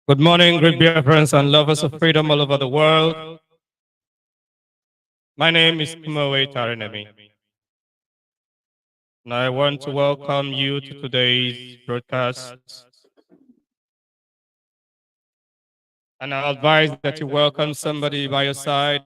Good morning, great dear friends and lovers of freedom all over the world. My name is Kumawe Taranemi, and I want to welcome you to today's broadcast. And I advise that you welcome somebody by your side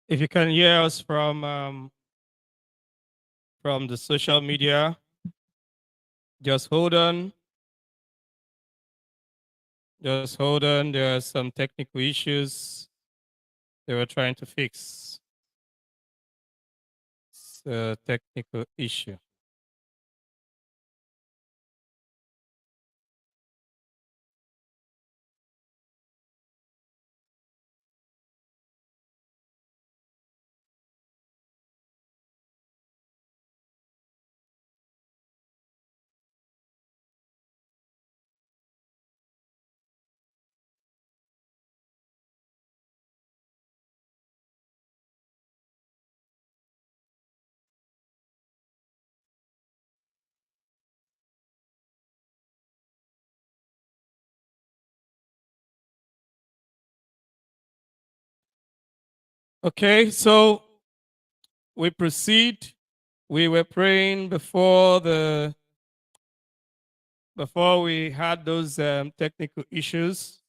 If you can hear us from the social media, just hold on. Just hold on. There are some technical issues they were trying to fix. It's a technical issue. Okay, so we proceed. We were praying before we had those technical issues.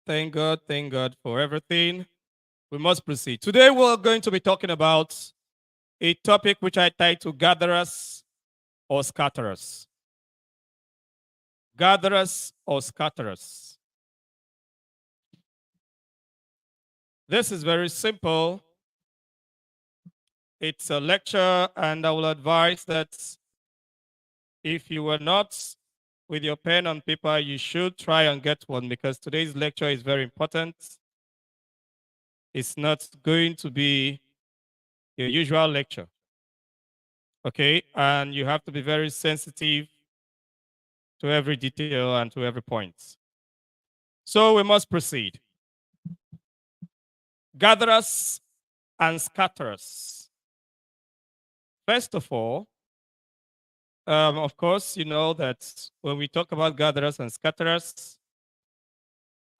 Thank God for everything. We must proceed. Today we're going to be talking about a topic which I titled Gatherers or Scatterers. Gatherers or Scatterers. This is very simple. It's a lecture, and I will advise that if you were not with your pen and paper, you should try and get one, because today's lecture is very important. It's not going to be your usual lecture. Okay, and you have to be very sensitive to every detail and to every point. So we must proceed. Gatherers and scatterers. First of all, of course, you know that when we talk about gatherers and scatterers,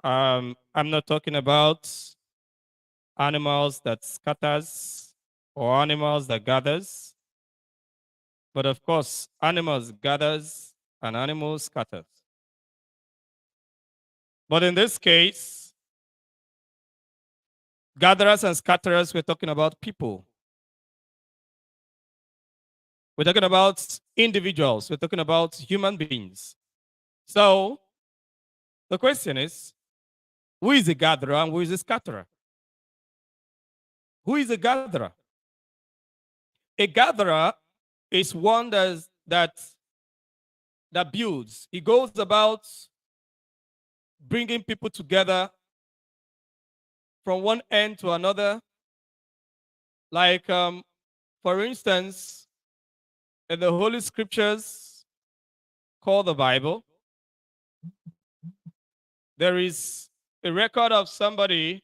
I'm not talking about animals that scatters or animals that gathers, but of course, animals gathers and animals scatters. But in this case, gatherers and scatterers, we're talking about people. We're talking about individuals. We're talking about human beings. So the question is, who is a gatherer and who is a scatterer? Who is a gatherer? A gatherer is one that builds. He goes about bringing people together from one end to another. Like, for instance, in the Holy Scriptures called the Bible, there is a record of somebody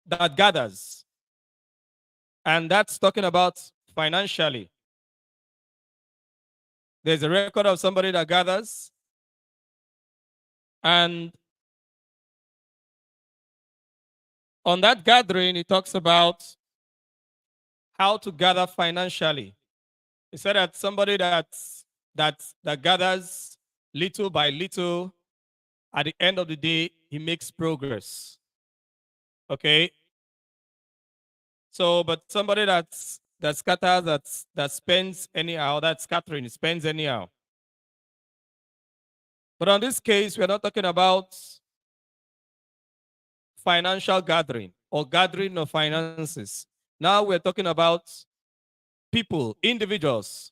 that gathers. And that's talking about financially. There's a record of somebody that gathers. And on that gathering, it talks about how to gather financially. He said that somebody that gathers little by little, at the end of the day, he makes progress. Okay. So, but somebody that scatters, that spends anyhow, that's scattering, spends anyhow. But on this case, we're not talking about financial gathering or gathering of finances. Now we're talking about people, individuals,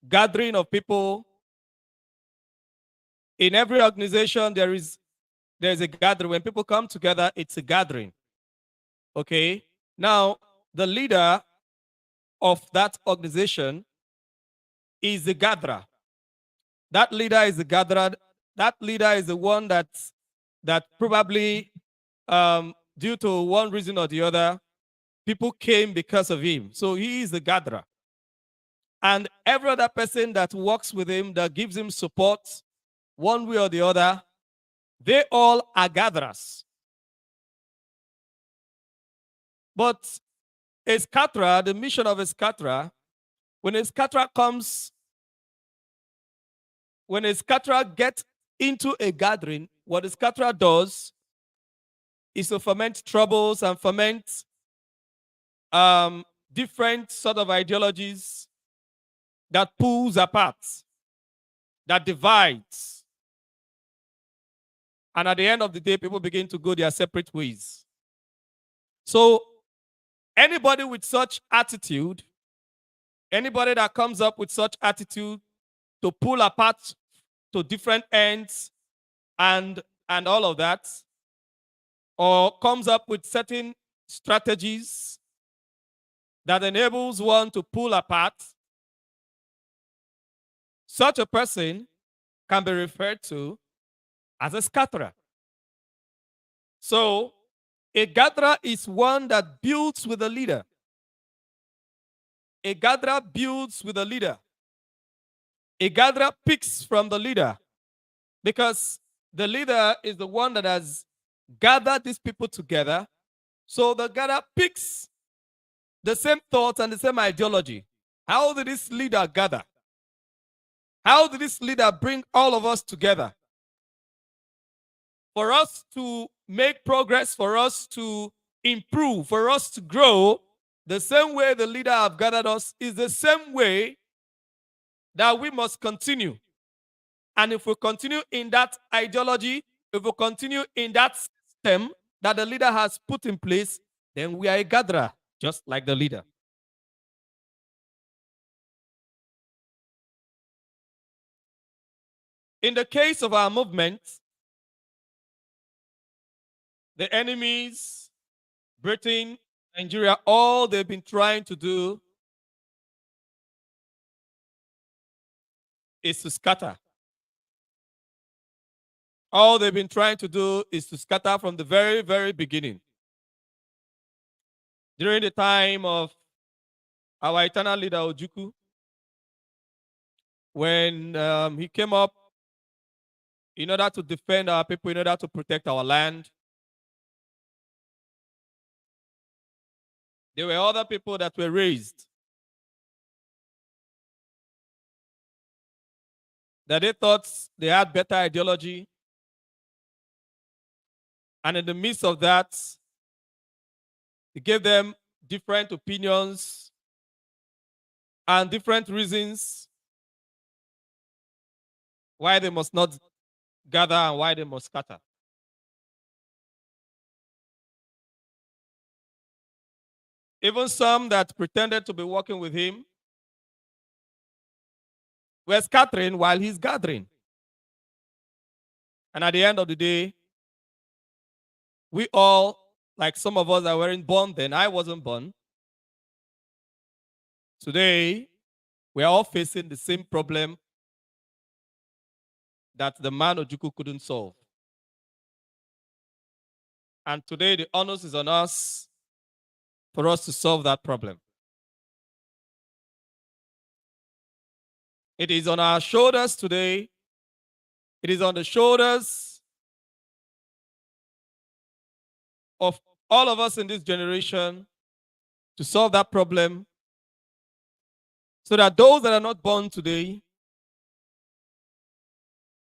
gathering of people. In every organization, there's a gathering. When people come together, it's a gathering. Okay. Now, the leader of that organization is the gatherer. That leader is the gatherer. That leader is the one that probably, due to one reason or the other, people came because of him. So he is the gatherer. And every other person that works with him, that gives him support, one way or the other, they all are gatherers. But a scatterer, the mission of a scatterer, when a scatterer comes when a scatterer gets into a gathering, what a scatterer does is to foment troubles and foment different sort of ideologies that pulls apart, that divides. And at the end of the day, people begin to go their separate ways. So anybody with such attitude, anybody that comes up with such attitude to pull apart to different ends and all of that, or comes up with certain strategies that enables one to pull apart, such a person can be referred to as a scatterer. So a gatherer is one that builds with a leader. A gatherer builds with a leader. A gatherer picks from the leader because the leader is the one that has gathered these people together. So the gatherer picks the same thoughts and the same ideology. How did this leader gather? How did this leader bring all of us together? For us to make progress, for us to improve, for us to grow, the same way the leader have gathered us is the same way that we must continue. And if we continue in that ideology, if we continue in that system that the leader has put in place, then we are a gatherer, just like the leader. In the case of our movement, the enemies, Britain, Nigeria, all they've been trying to do is to scatter. All they've been trying to do is to scatter from the very, very beginning. During the time of our eternal leader, Ojukwu, when he came up in order to defend our people, in order to protect our land, there were other people that were raised that they thought they had better ideology. And in the midst of that, he gave them different opinions and different reasons why they must not gather and why they must scatter. Even some that pretended to be working with him were scattering while he's gathering. And at the end of the day, we all, like some of us that weren't born then, I wasn't born. Today, we're all facing the same problem that the man Ojukwu couldn't solve. And today, the onus is on us for us to solve that problem. It is on our shoulders today. It is on the shoulders of all of us in this generation to solve that problem so that those that are not born today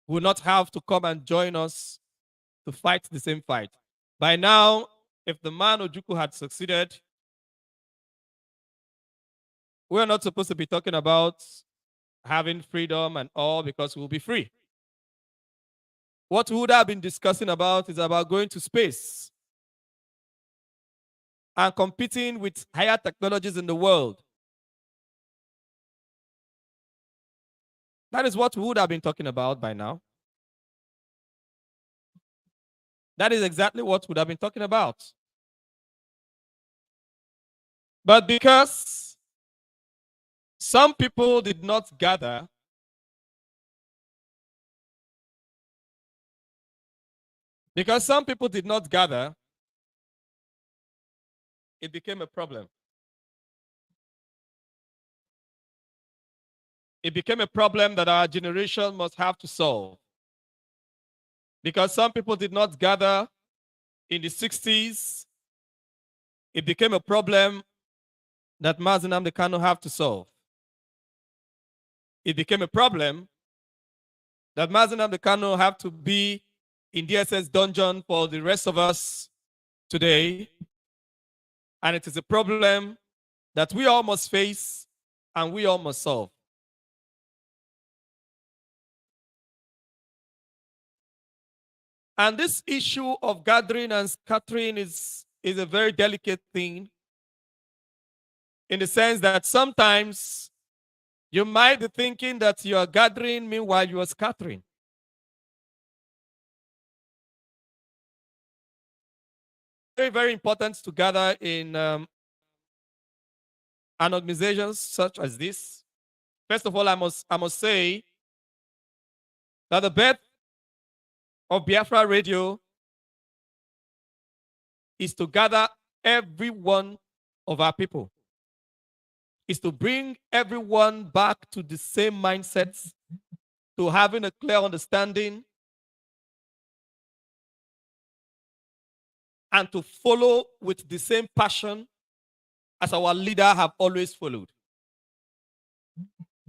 will not have to come and join us to fight the same fight. By now, if the man Ojukwu had succeeded, we're not supposed to be talking about having freedom and all because we'll be free. What we would have been discussing about is about going to space and competing with higher technologies in the world. That is what we would have been talking about by now. That is exactly what we would have been talking about. But because some people did not gather, it became a problem. It became a problem that our generation must have to solve. Because some people did not gather in the 60s, it became a problem that Mazi Nnamdi Kanu have to solve. It became a problem that Mazi Nnamdi Kanu have to be in DSS dungeon for the rest of us today. And it is a problem that we all must face and we all must solve. And this issue of gathering and scattering is a very delicate thing, in the sense that sometimes you might be thinking that you are gathering, meanwhile you are scattering. Very, very important to gather in an organization such as this. First of all, I must say that the birth of Biafra Radio is to gather every one of our people, is to bring everyone back to the same mindsets, to having a clear understanding, and to follow with the same passion as our leader have always followed.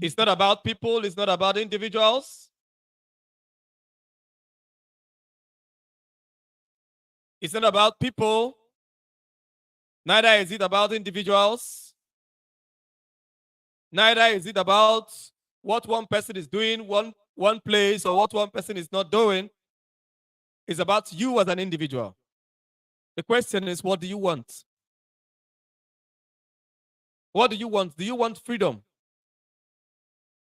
It's not about people, it's not about individuals. It's not about people, neither is it about individuals. Neither is it about what one person is doing, one place, or what one person is not doing. It's about you as an individual. The question is, what do you want? What do you want? Do you want freedom?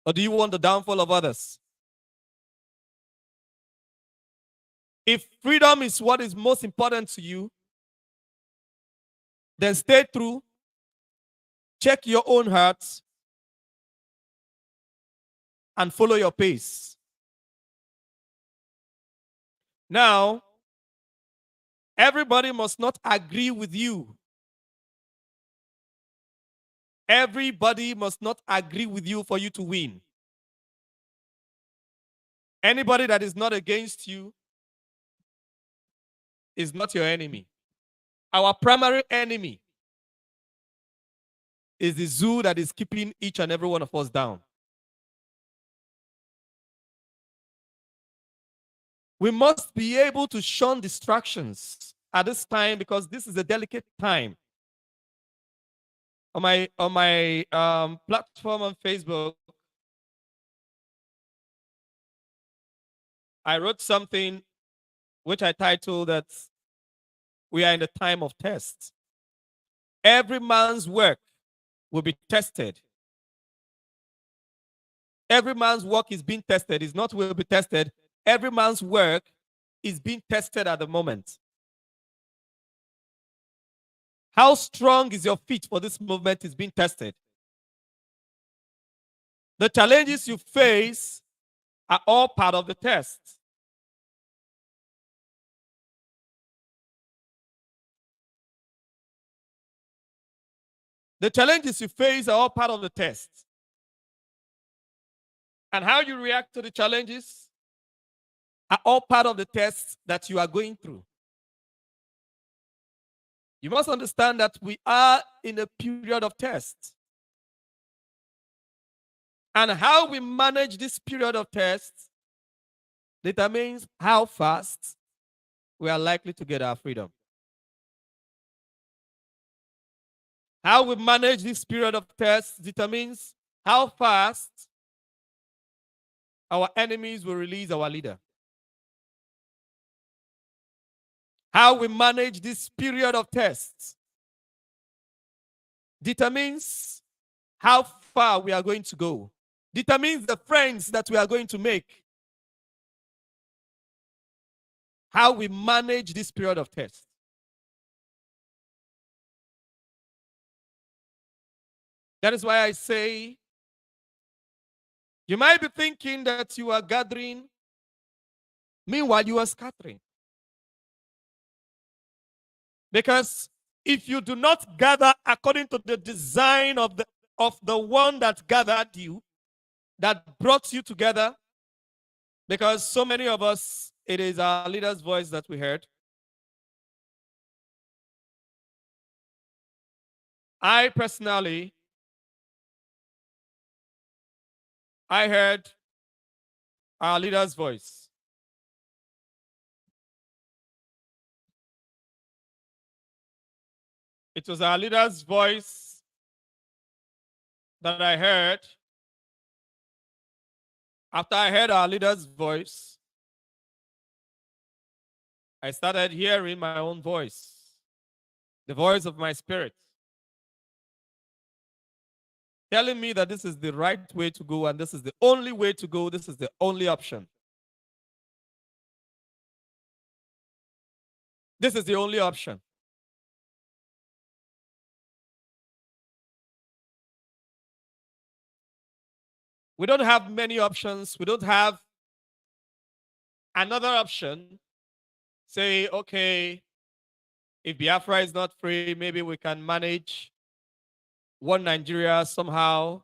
Or do you want the downfall of others? If freedom is what is most important to you, then stay true, check your own heart, and follow your pace. Now, everybody must not agree with you. Everybody must not agree with you for you to win. Anybody that is not against you is not your enemy. Our primary enemy is the zoo that is keeping each and every one of us down. We must be able to shun distractions at this time, because this is a delicate time. On my platform on Facebook, I wrote something which I titled that we are in the time of tests. Every man's work will be tested. Every man's work is being tested. It's not will be tested. Every man's work is being tested at the moment. How strong is your feet for this movement is being tested. The challenges you face are all part of the test. The challenges you face are all part of the test. And how you react to the challenges are all part of the tests that you are going through. You must understand that we are in a period of tests. And how we manage this period of tests determines how fast we are likely to get our freedom. How we manage this period of tests determines how fast our enemies will release our leader. How we manage this period of tests determines how far we are going to go, determines the friends that we are going to make. How we manage this period of test. That is why I say, you might be thinking that you are gathering, meanwhile you are scattering. Because if you do not gather according to the design of the one that gathered you, that brought you together, because so many of us, it is our leader's voice that we heard. I personally, I heard Our leader's voice. It was our leader's voice that I heard. After I heard our leader's voice, I started hearing my own voice, the voice of my spirit, telling me that this is the right way to go and this is the only way to go. This is the only option. This is the only option. We don't have many options. We don't have another option. Say, okay, if Biafra is not free, maybe we can manage one Nigeria somehow.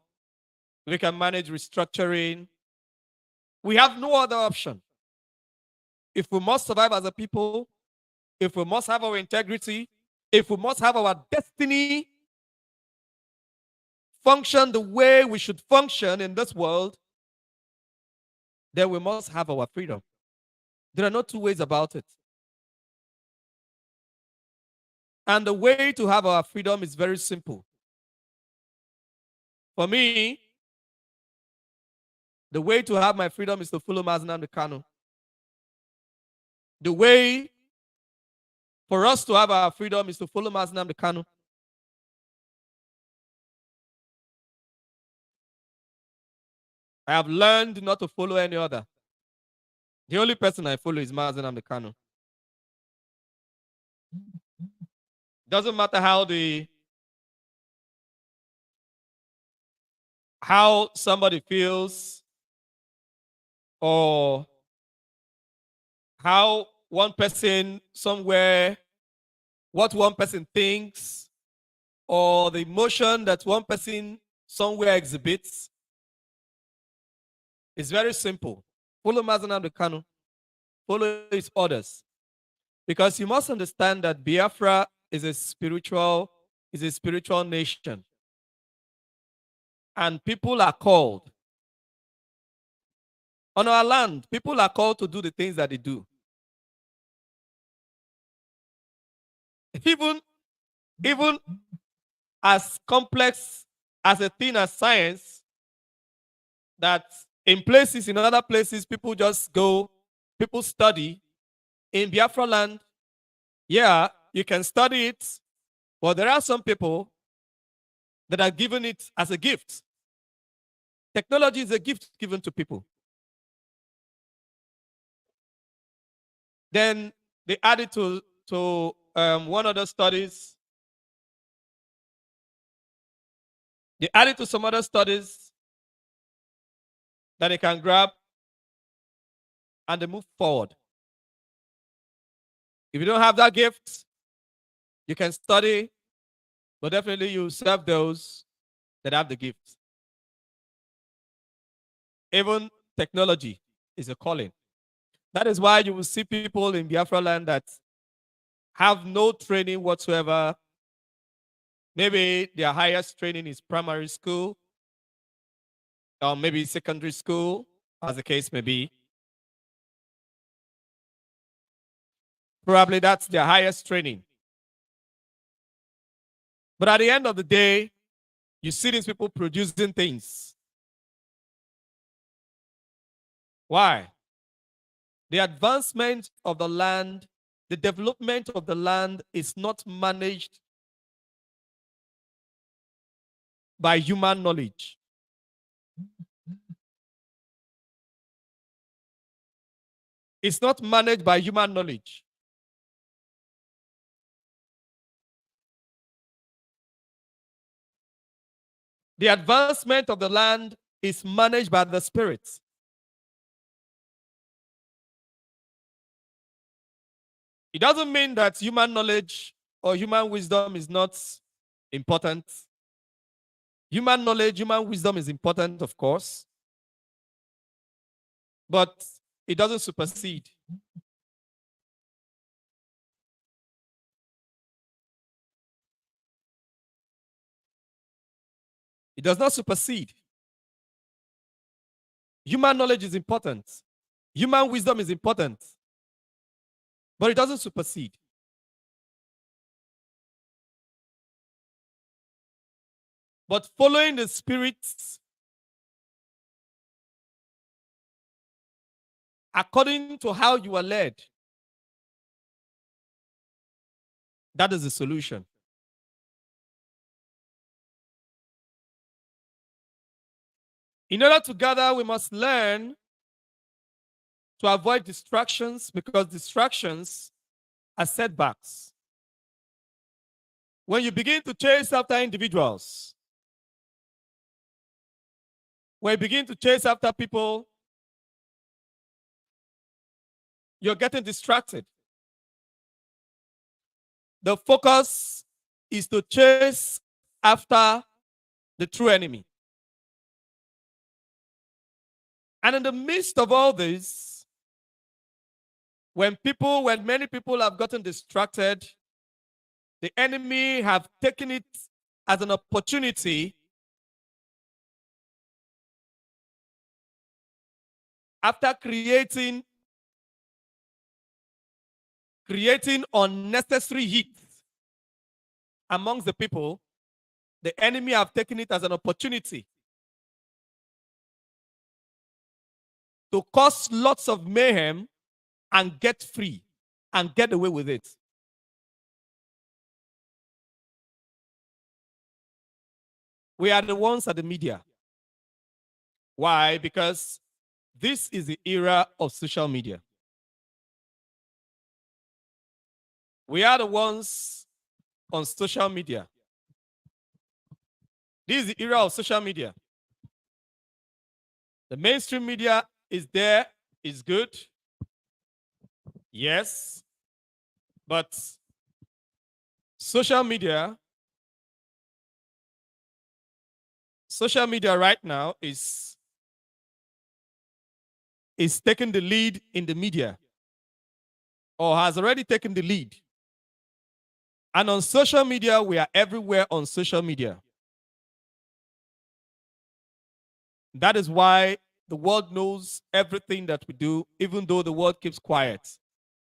We can manage restructuring. We have no other option. If we must survive as a people, if we must have our integrity, if we must have our destiny function the way we should function in this world, then we must have our freedom. There are no two ways about it. And the way to have our freedom is very simple. For me, the way to have my freedom is to follow Mazi Nnamdi Kanu. The way for us to have our freedom is to follow Mazi Nnamdi Kanu. I have learned not to follow any other. The only person I follow is Mazi Nnamdi Kanu. Doesn't matter how somebody feels or how one person somewhere, what one person thinks, or the emotion that one person somewhere exhibits. It's very simple. Follow Mazi Nnamdi Kanu. Follow his orders. Because you must understand that Biafra is a spiritual nation. And people are called. On our land, people are called to do the things that they do. Even as complex as a thing as science, that in other places, people just go, people study. In Biafra land, yeah, you can study it, but there are some people that are given it as a gift. Technology is a gift given to people. Then they add it to one other studies. They add it to some other studies that they can grab and they move forward. If you don't have that gift, you can study, but definitely you serve those that have the gift. Even technology is a calling. That is why you will see people in Biafra land that have no training whatsoever. Maybe their highest training is primary school or maybe secondary school, as the case may be. Probably that's their highest training. But at the end of the day, you see these people producing things. Why? The advancement of the land, the development of the land is not managed by human knowledge. It's not managed by human knowledge. The advancement of the land is managed by the spirits. It doesn't mean that human knowledge or human wisdom is not important. Human knowledge, human wisdom is important, of course, but it doesn't supersede. It does not supersede. Human knowledge is important. Human wisdom is important. But it doesn't supersede. But following the Spirit according to how you are led, that is the solution. In order to gather, we must learn to avoid distractions, because distractions are setbacks. When you begin to chase after individuals, when you begin to chase after people, you're getting distracted. The focus is to chase after the true enemy. And in the midst of all this, when many people have gotten distracted, the enemy have taken it as an opportunity after creating unnecessary heat amongst the people. The enemy have taken it as an opportunity to cause lots of mayhem and get free and get away with it. We are the ones at the media. Why? Because this is the era of social media. We are the ones on social media. This is the era of social media. The mainstream media is there, is good. Yes. But social media right now is taking the lead in the media, or has already taken the lead. And on social media, we are everywhere on social media. That is why the world knows everything that we do, even though the world keeps quiet,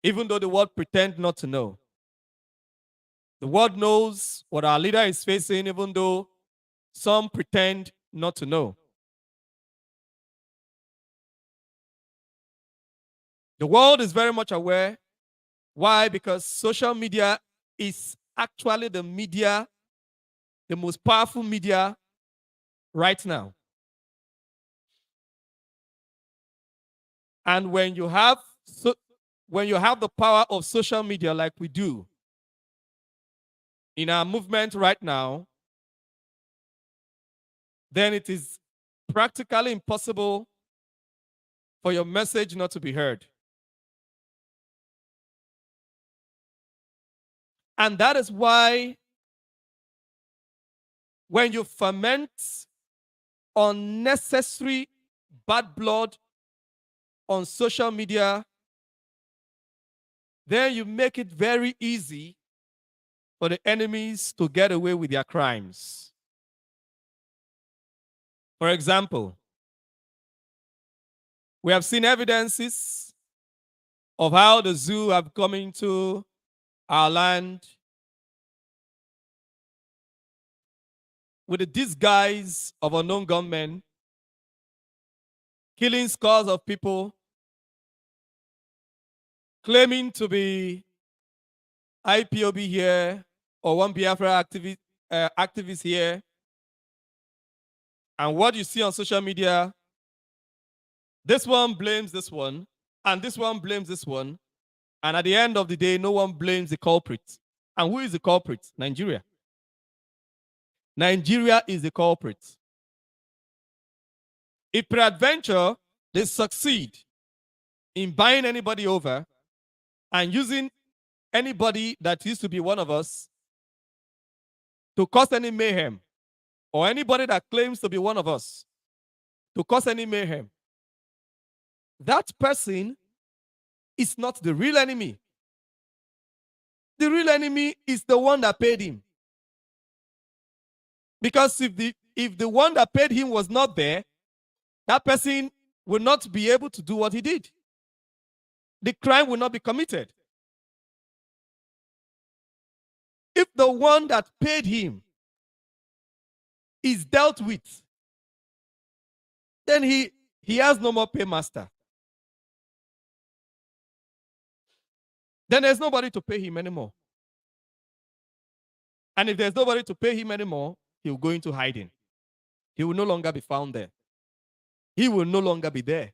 even though the world pretends not to know. The world knows what our leader is facing, even though some pretend not to know. The world is very much aware. Why? Because social media is actually the media, the most powerful media right now. And when you have the power of social media like we do in our movement right now, then it is practically impossible for your message not to be heard. And that is why when you ferment unnecessary bad blood on social media, then you make it very easy for the enemies to get away with their crimes. For example, we have seen evidences of how the zoo have come into our land with the disguise of unknown gunmen, killing scores of people, claiming to be IPOB here or one Biafra activist here. And what you see on social media, this one blames this one, and this one blames this one. And at the end of the day, no one blames the culprit. And who is the culprit? Nigeria. Nigeria is the culprit. If peradventure they succeed in buying anybody over and using anybody that used to be one of us to cause any mayhem, or anybody that claims to be one of us to cause any mayhem, that person is not the real enemy. The real enemy is the one that paid him. Because if the one that paid him was not there, that person will not be able to do what he did. The crime will not be committed. If the one that paid him is dealt with, then he has no more paymaster. Then there's nobody to pay him anymore. And if there's nobody to pay him anymore, he will go into hiding. He will no longer be found there. He will no longer be there.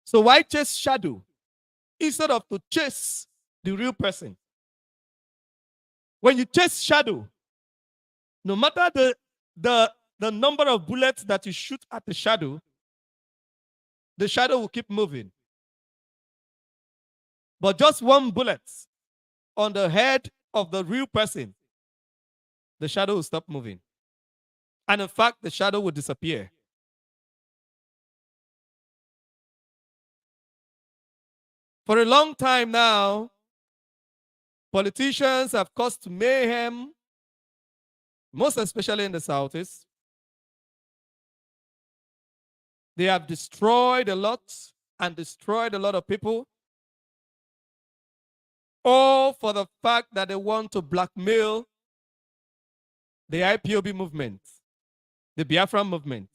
So why chase shadow instead of to chase the real person? When you chase shadow, no matter the number of bullets that you shoot at the shadow will keep moving. But just one bullet on the head of the real person, the shadow will stop moving. And in fact, the shadow will disappear. For a long time now, politicians have caused mayhem, most especially in the Southeast. They have destroyed a lot and destroyed a lot of people, all for the fact that they want to blackmail the IPOB movement, the Biafran movement.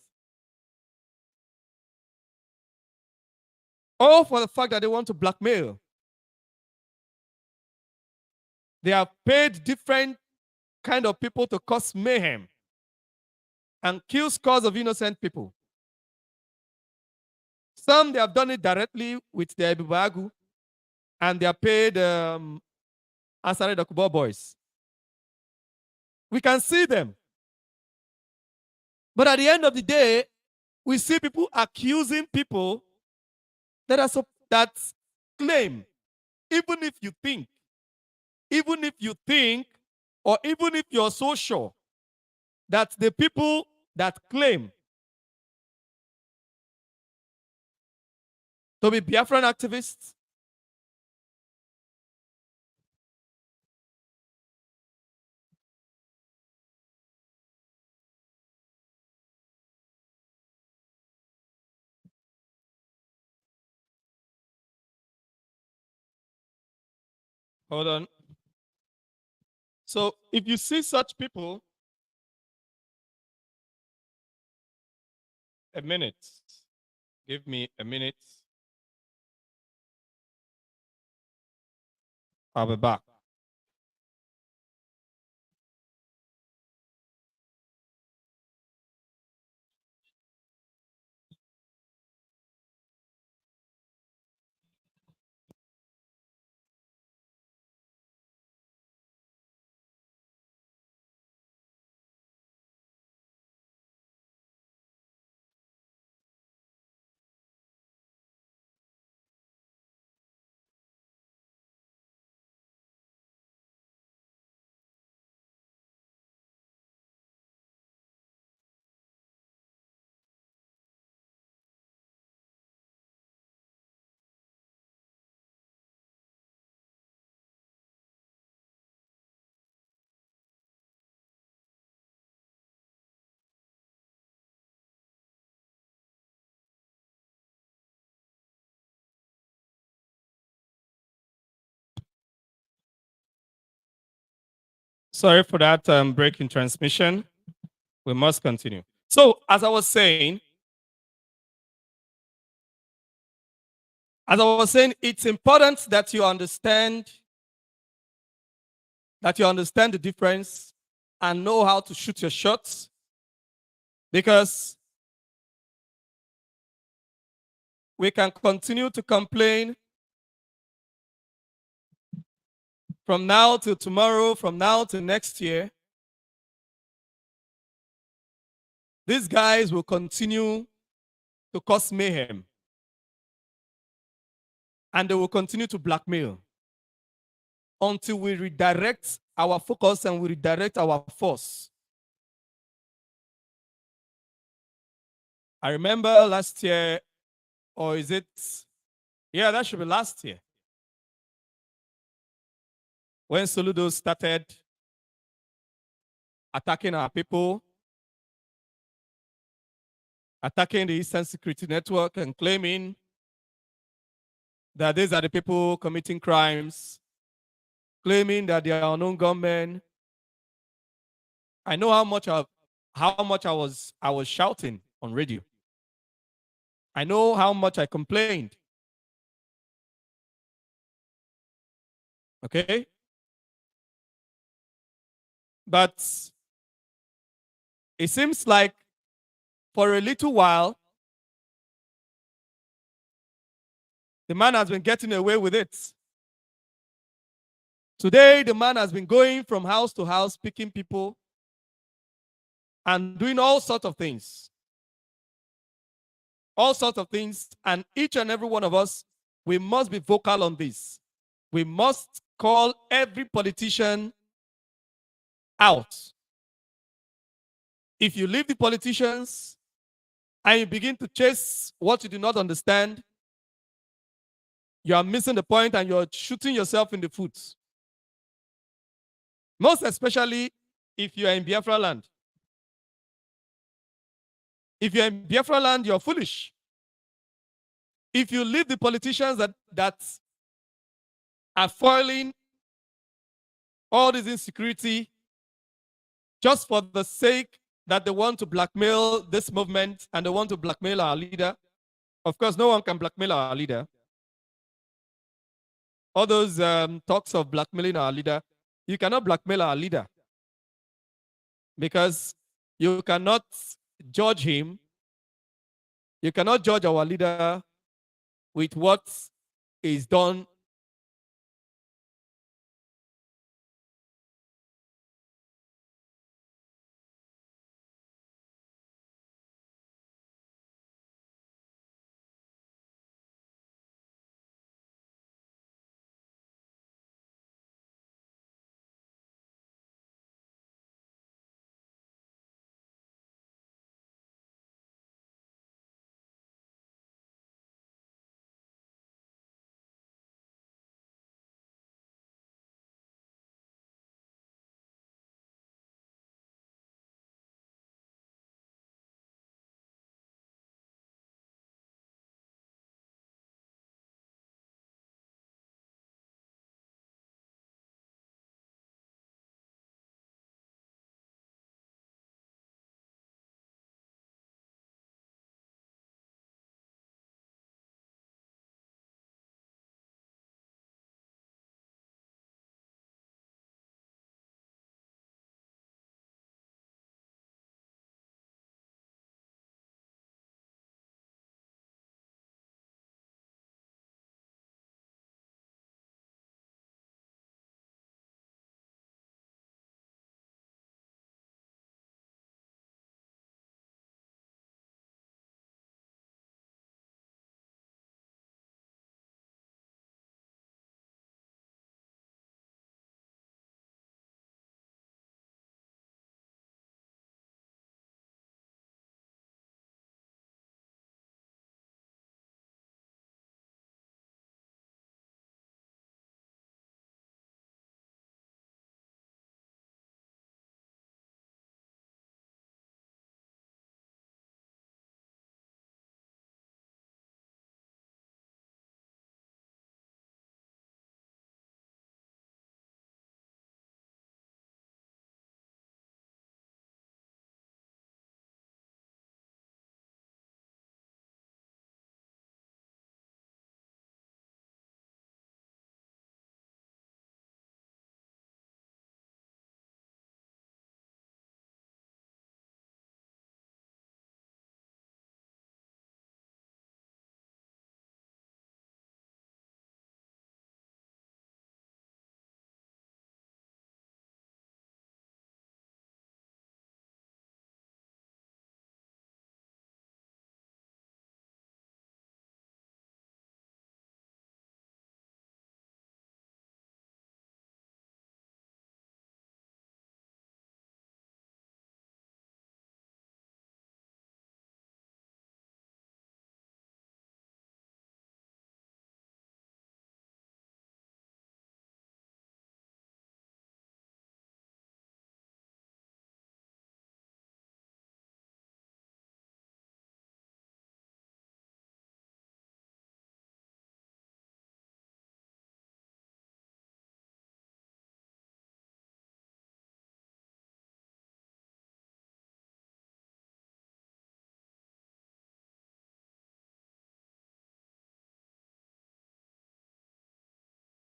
All for the fact that they want to blackmail. They have paid different kind of people to cause mayhem and kill scores of innocent people. Some, they have done it directly with the Ebibagu, and they are paid Asare Dokubo boys. We can see them. But at the end of the day, we see people accusing people that claim, even if you think, or even if you're so sure that the people that claim to be Biafran activists hold on. So if you see such people, a minute. Give me a minute. I'll be back. Sorry for that break in transmission. We must continue. So, as I was saying, it's important that you understand the difference and know how to shoot your shots, because we can continue to complain from now till tomorrow, from now to next year. These guys will continue to cause mayhem, and they will continue to blackmail until we redirect our focus and we redirect our force. I remember last year, or is it? Yeah, that should be last year, when Soludo started attacking our people. attacking the Eastern Security Network and claiming that these are the people committing crimes, claiming that they are unknown gunmen. I know how much I was shouting on radio. I know how much I complained. Okay? But it seems like for a little while, the man has been getting away with it. Today, the man has been going from house to house, picking people and doing all sorts of things. All sorts of things. And each and every one of us, we must be vocal on this. We must call every politician out. If you leave the politicians and you begin to chase what you do not understand, you are missing the point and you're shooting yourself in the foot. Most especially if you are in Biafra land. If you're in Biafra land, you're foolish. If you leave the politicians that are foiling all this insecurity just for the sake that they want to blackmail this movement and they want to blackmail our leader. Of course, no one can blackmail our leader. All those talks of blackmailing our leader, you cannot blackmail our leader because you cannot judge him. You cannot judge our leader with what is done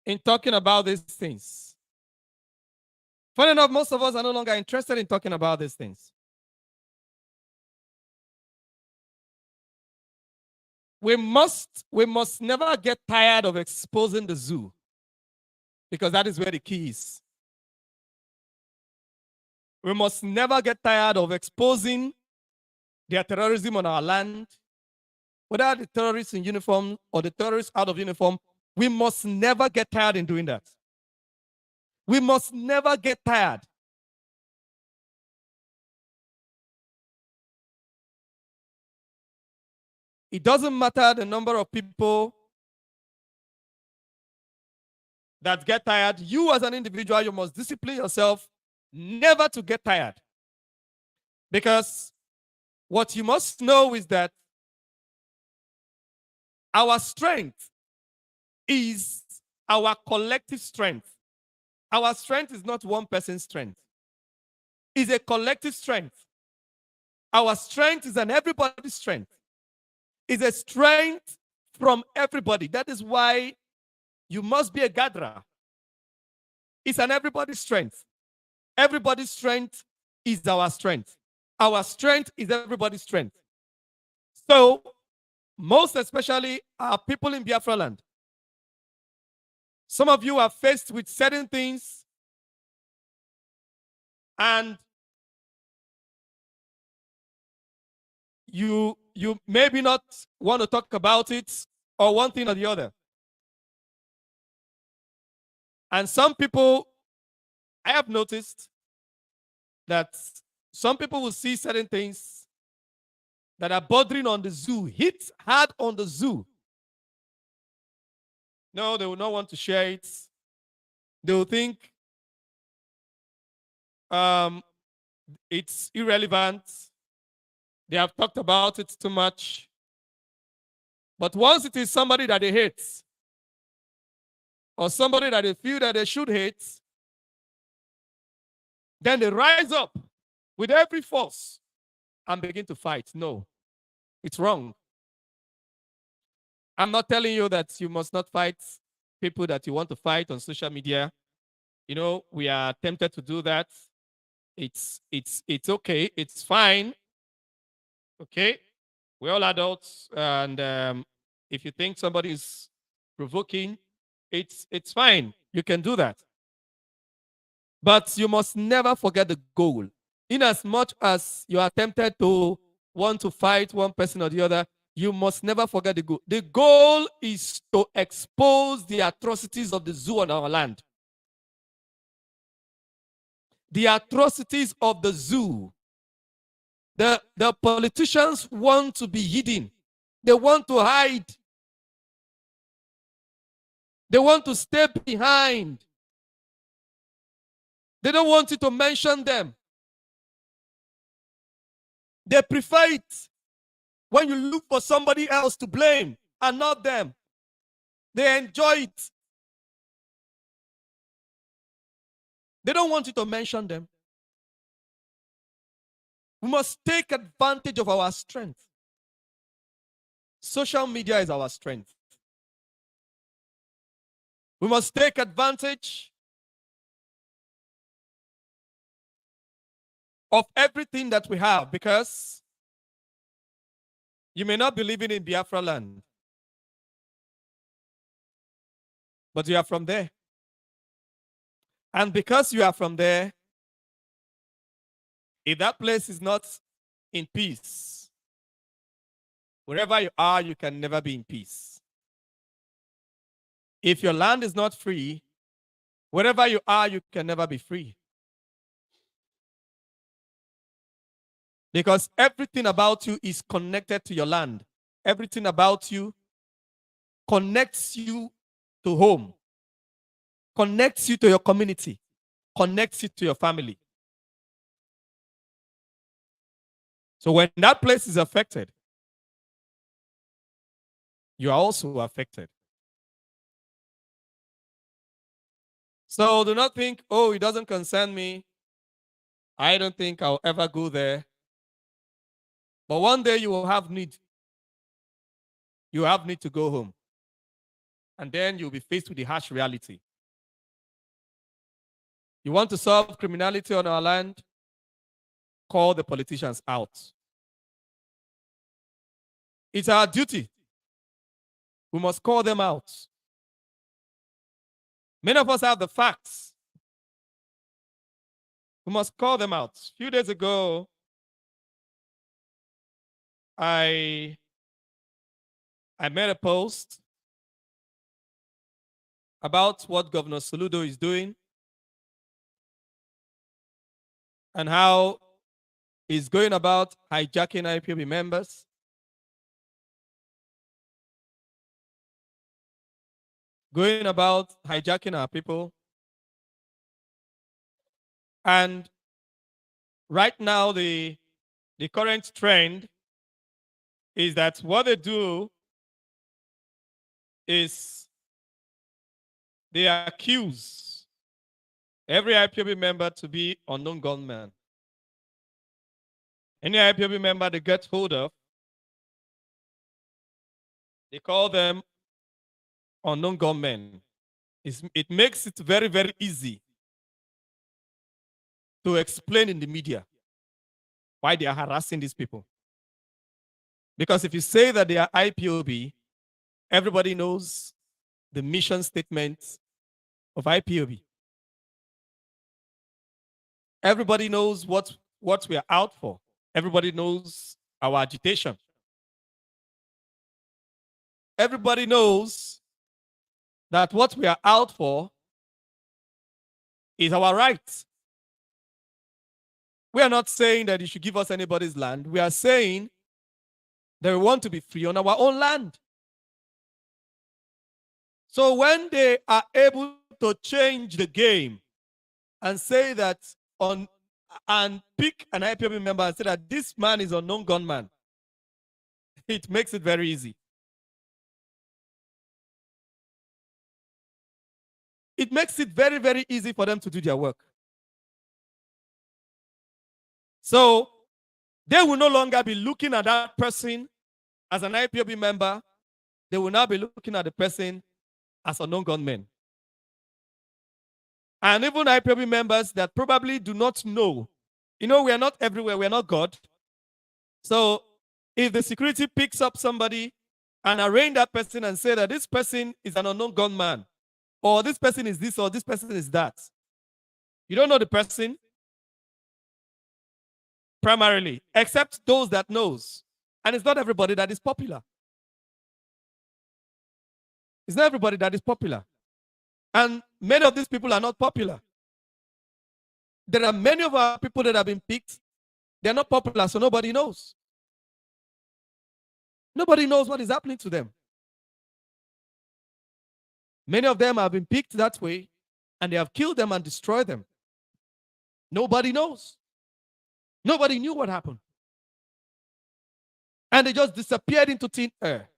in talking about these things. Funny enough, most of us are no longer interested in talking about these things. We must never get tired of exposing the zoo, because that is where the key is. We must never get tired of exposing their terrorism on our land, whether the terrorists in uniform or the terrorists out of uniform. We must never get tired in doing that. We must never get tired. It doesn't matter the number of people that get tired. You as an individual, you must discipline yourself never to get tired. Because what you must know is that our strength is our collective strength. Our strength is not one person's strength. It's a collective strength. Our strength is an everybody's strength. It's a strength from everybody. That is why you must be a gatherer. It's an everybody's strength. Everybody's strength is our strength. Our strength is everybody's strength. So, most especially our people in Biafra land. Some of you are faced with certain things, and you maybe not want to talk about it, or one thing or the other. And some people, I have noticed that some people will see certain things that are bordering on the zoo, hit hard on the zoo. No, they will not want to share it. They will think it's irrelevant. They have talked about it too much. But once it is somebody that they hate, or somebody that they feel that they should hate, then they rise up with every force and begin to fight. No, it's wrong. I'm not telling you that you must not fight people that you want to fight on social media. You know, we are tempted to do that. It's okay. It's fine. Okay, we're all adults, and if you think somebody is provoking, it's fine. You can do that. But you must never forget the goal. In as much as you are tempted to want to fight one person or the other, you must never forget the goal. The goal is to expose the atrocities of the zoo on our land. The atrocities of the zoo. The politicians want to be hidden. They want to hide. They want to stay behind. They don't want you to mention them. They prefer it when you look for somebody else to blame and not them. They enjoy it. They don't want you to mention them. We must take advantage of our strength. Social media is our strength. We must take advantage of everything that we have, because you may not be living in Biafra land, but you are from there. And because you are from there, if that place is not in peace, wherever you are, you can never be in peace. If your land is not free, wherever you are, you can never be free. Because everything about you is connected to your land. Everything about you connects you to home, connects you to your community, connects you to your family. So when that place is affected, you are also affected. So do not think, oh, it doesn't concern me. I don't think I'll ever go there. But one day you will have need. You have need to go home. and then you'll be faced with the harsh reality. You want to solve criminality on our land? Call the politicians out. It's our duty. We must call them out. Many of us have the facts. We must call them out. A few days ago, I made a post about what Governor Soludo is doing and how he's going about hijacking IPOB members. Going about hijacking our people. And right now, the current trend is that what they do is they accuse every IPOB member to be unknown gunman. Any IPOB member they get hold of, they call them unknown gunmen. It makes it very, very easy to explain in the media why they are harassing these people. Because if you say that they are IPOB, everybody knows the mission statement of IPOB. Everybody knows what we are out for. Everybody knows our agitation. Everybody knows that what we are out for is our right. We are not saying that you should give us anybody's land. We are saying that we want to be free on our own land. So when they are able to change the game and say that and pick an IPOB member and say that this man is an unknown gunman, it makes it very easy. It makes it very, very easy for them to do their work. So they will no longer be looking at that person as an IPOB member. They will now be looking at the person as a unknown gunman. And even IPOB members that probably do not know. You know, we are not everywhere. We are not God. So if the security picks up somebody and arraign that person and say that this person is an unknown gunman, or this person is this, or this person is that, you don't know the person primarily, except those that knows. And it's not everybody that is popular. It's not everybody that is popular. And many of these people are not popular. There are many of our people that have been picked. They're not popular, so nobody knows. Nobody knows what is happening to them. Many of them have been picked that way, and they have killed them and destroyed them. Nobody knows. Nobody knew what happened. And they just disappeared into thin air.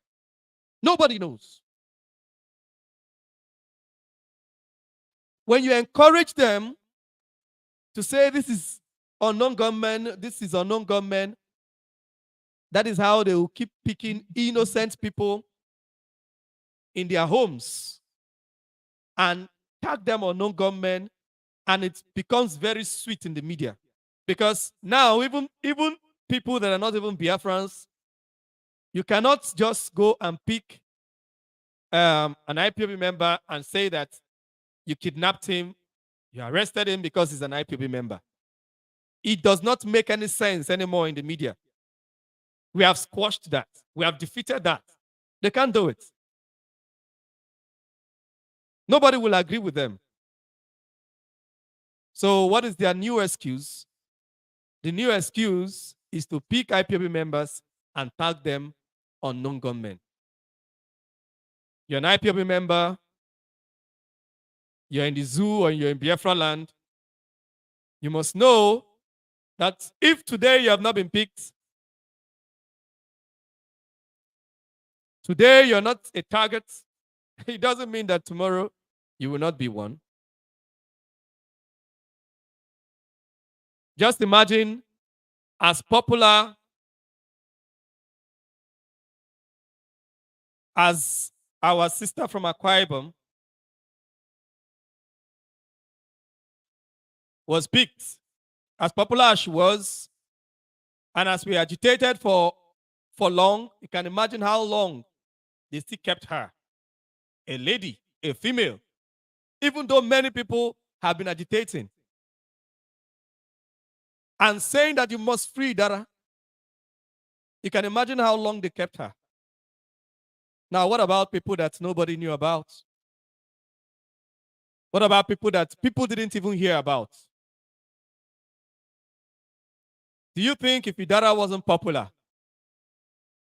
Nobody knows. When you encourage them to say this is unknown gunmen, this is unknown gunmen, that is how they will keep picking innocent people in their homes and tag them unknown gunmen, and it becomes very sweet in the media. Because now even people that are not even Biafrans, you cannot just go and pick an IPOB member and say that you kidnapped him, you arrested him because he's an IPOB member. It does not make any sense anymore in the media. We have squashed that. We have defeated that. They can't do it. Nobody will agree with them. So what is their new excuse? The new excuse is to pick IPOB members and tag them unknown gunmen. You're an IPOB member, you're in the zoo or you're in Biafra land, you must know that if today you have not been picked, today you're not a target, it doesn't mean that tomorrow you will not be one. Just imagine as popular as our sister from Akwa Ibom, was picked. As popular as she was, and as we agitated for long, you can imagine how long they still kept her. A lady, a female, even though many people have been agitating and saying that you must free Dara. You can imagine how long they kept her. Now, what about people that nobody knew about? What about people that people didn't even hear about? Do you think if Idara wasn't popular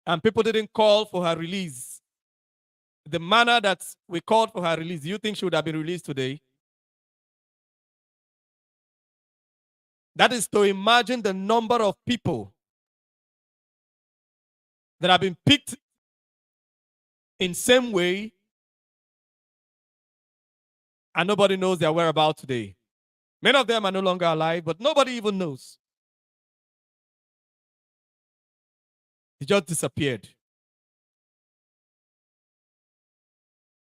and people didn't call for her release, the manner that we called for her release, do you think she would have been released today? That is to imagine the number of people that have been picked in same way and nobody knows their whereabouts today. Many of them are no longer alive, but nobody even knows. They just disappeared.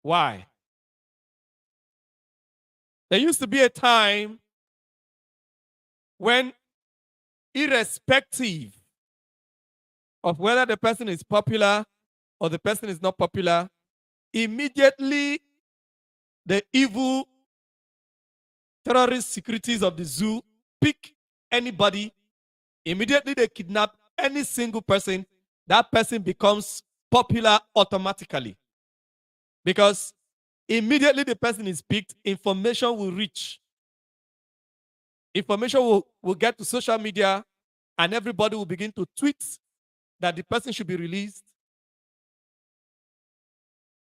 Why? There used to be a time when, irrespective of whether the person is popular or the person is not popular, immediately the evil terrorist securities of the zoo pick anybody, immediately they kidnap any single person, that person becomes popular automatically. Because immediately the person is picked, information will reach. Information will get to social media and everybody will begin to tweet that the person should be released.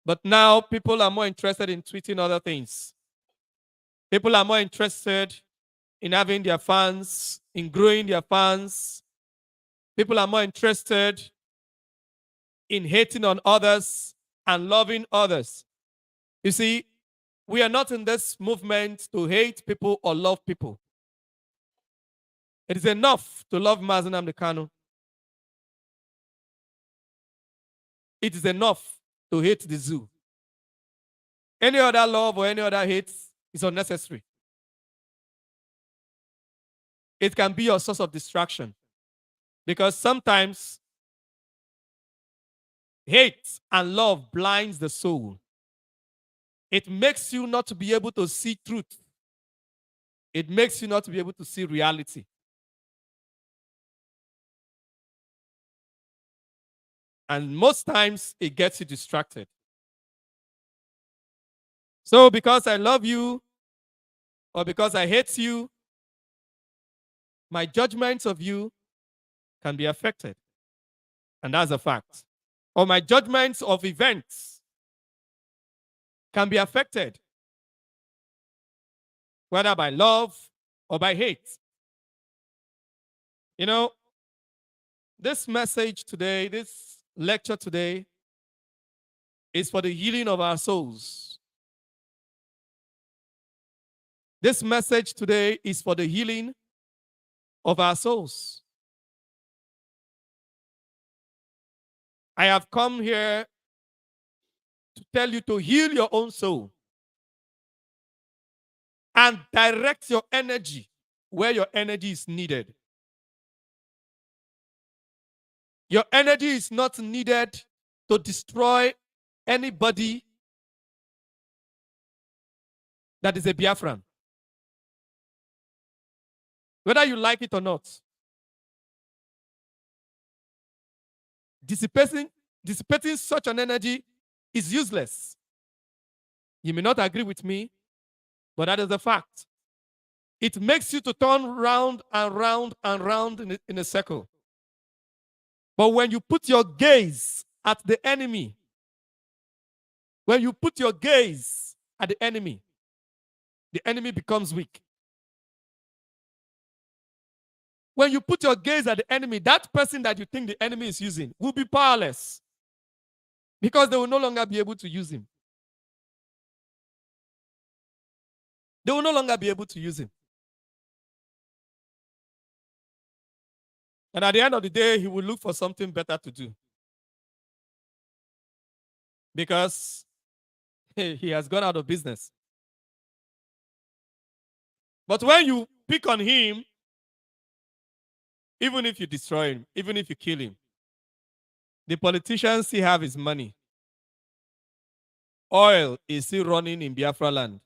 But now people are more interested in tweeting other things. People are more interested in having their fans, in growing their fans. People are more interested in hating on others and loving others. You see, we are not in this movement to hate people or love people. It is enough to love Mazi Nnamdi Kanu. It is enough to hate the zoo. Any other love or any other hate is unnecessary. It can be your source of distraction. Because sometimes hate and love blinds the soul. It makes you not to be able to see truth. It makes you not to be able to see reality. And most times it gets you distracted. So because I love you or because I hate you, my judgments of you can be affected. And that's a fact. Or my judgments of events can be affected, whether by love or by hate. You know, this message today, this lecture today, is for the healing of our souls. This message today is for the healing of our souls. I have come here to tell you to heal your own soul and direct your energy where your energy is needed. Your energy is not needed to destroy anybody that is a Biafran, whether you like it or not. Dissipating such an energy is useless. You may not agree with me, but that is a fact. It makes you to turn round and round and round in a circle. But when you put your gaze at the enemy, when you put your gaze at the enemy becomes weak. When you put your gaze at the enemy, that person that you think the enemy is using will be powerless because they will no longer be able to use him. They will no longer be able to use him. And at the end of the day, he will look for something better to do. Because he has gone out of business. But when you pick on him, even if you destroy him, even if you kill him, the politicians still have his money. Oil is still running in Biafra land.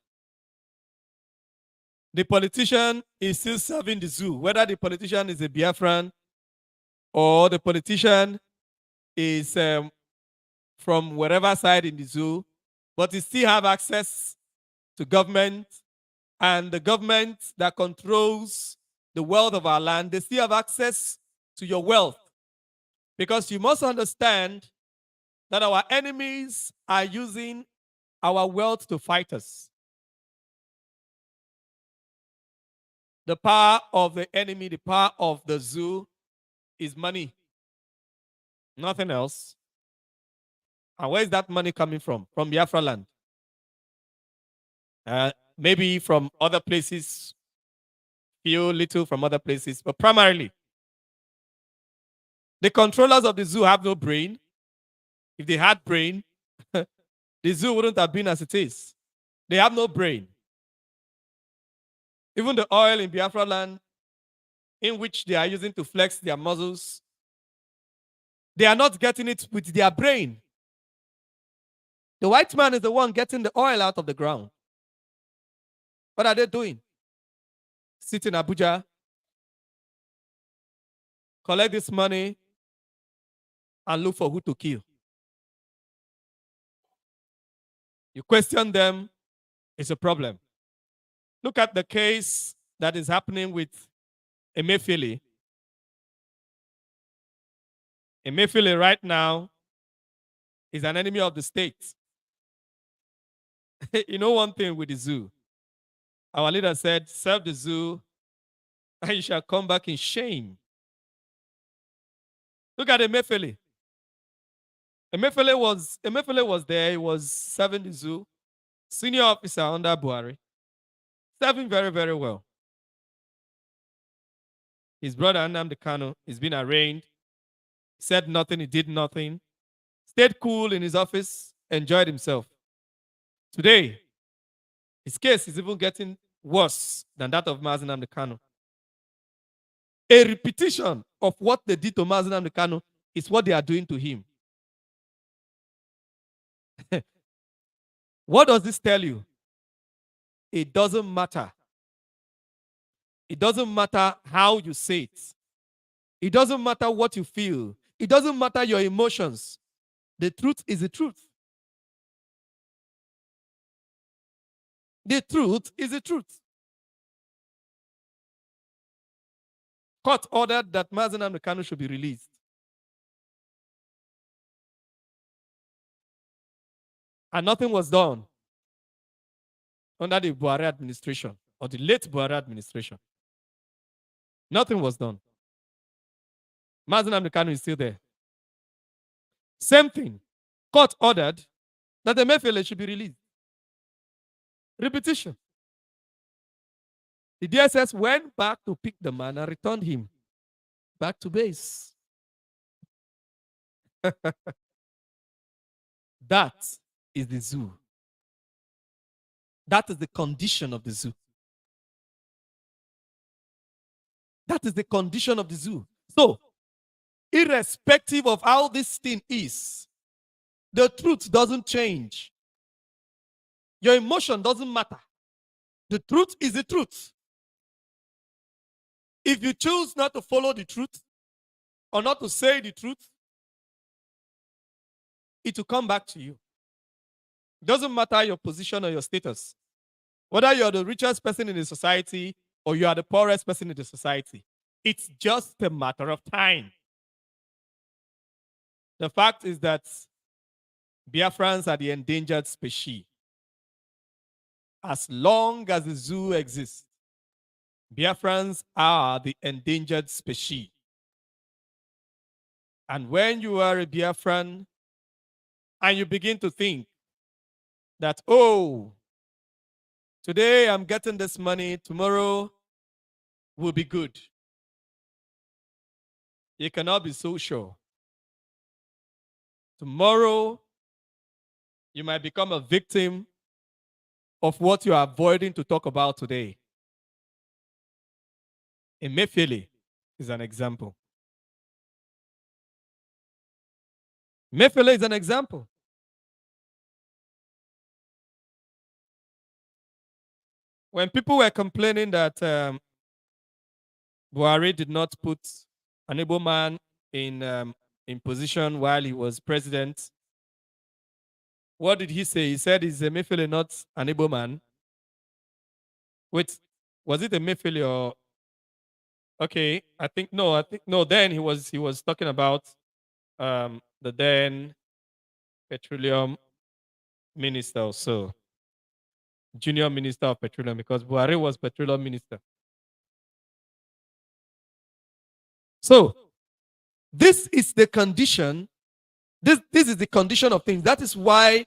The politician is still serving the zoo, whether the politician is a Biafran or the politician is from wherever side in the zoo, but he still have access to government, and the government that controls the wealth of our land, they still have access to your wealth. Because you must understand that our enemies are using our wealth to fight us. The power of the enemy, the power of the zoo is money. Nothing else. And where is that money coming from? From Biafra land. Maybe from other places, few little from other places, but primarily, the controllers of the zoo have no brain. If they had brain, the zoo wouldn't have been as it is. They have no brain. Even the oil in Biafra land, in which they are using to flex their muscles, they are not getting it with their brain. The white man is the one getting the oil out of the ground. What are they doing? Sit in Abuja, collect this money, and look for who to kill. You question them, it's a problem. Look at the case that is happening with Emefiele. Emefiele right now is an enemy of the state. You know one thing with the zoo, our leader said, serve the zoo and you shall come back in shame. Look at Emefiele. Emefiele was there. He was serving the zoo, senior officer under Buhari, serving very, very well. His brother Nnamdi Kanu has been arraigned, said nothing, he did nothing, stayed cool in his office, enjoyed himself. Today, his case is even getting worse than that of Mazi Nnamdi Kanu. A repetition of what they did to Mazi Nnamdi Kanu is what they are doing to him. What does this tell you? It doesn't matter. It doesn't matter how you say it. It doesn't matter what you feel. It doesn't matter your emotions. The truth is the truth. The truth is the truth. Court ordered that Mazi Nnamdi Kanu should be released. And nothing was done under the Buhari administration or the late Buhari administration. Nothing was done. Mazi Nnamdi Kanu is still there. Same thing. Court ordered that Emefiele should be released. Repetition. The DSS went back to pick the man and returned him back to base. That is the zoo. That is the condition of the zoo. That is the condition of the zoo. So, irrespective of how this thing is, the truth doesn't change. Your emotion doesn't matter. The truth is the truth. If you choose not to follow the truth or not to say the truth, it will come back to you. It doesn't matter your position or your status. Whether you're the richest person in the society or you are the poorest person in the society, it's just a matter of time. The fact is that Biafrans are the endangered species. As long as the zoo exists, Biafrans are the endangered species. And when you are a Biafran and you begin to think that, oh, today I'm getting this money, tomorrow will be good, you cannot be so sure. Tomorrow, You might become a victim of what you are avoiding to talk about today. Emefiele is an example. Emefiele is an example. When people were complaining that Buhari did not put an able man in position while he was president, what did he say? He said, "Is Emefiele not an able man?" Wait, was it Emefiele or? Okay, I think no. Then he was talking about the then petroleum minister, or so junior minister of petroleum, because Buhari was petroleum minister. So this is the condition. This is the condition of things. That is why,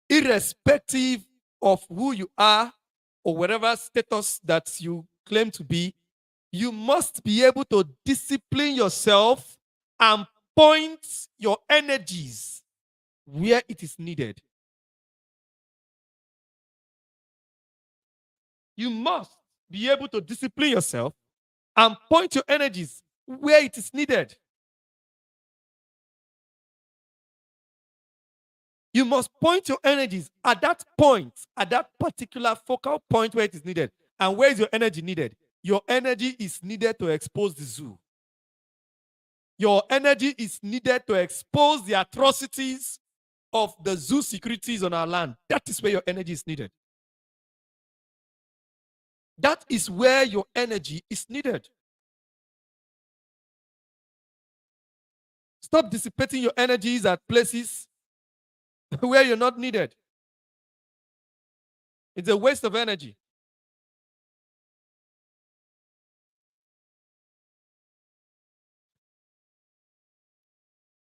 irrespective of who you are or whatever status that you claim to be, you must be able to discipline yourself and point your energies where it is needed. You must be able to discipline yourself and point your energies where it is needed. You must point your energies at that point, at that particular focal point where it is needed. And where is your energy needed? Your energy is needed to expose the zoo. Your energy is needed to expose the atrocities of the zoo securities on our land. That is where your energy is needed. That is where your energy is needed. Stop dissipating your energies at places where you're not needed. It's a waste of energy.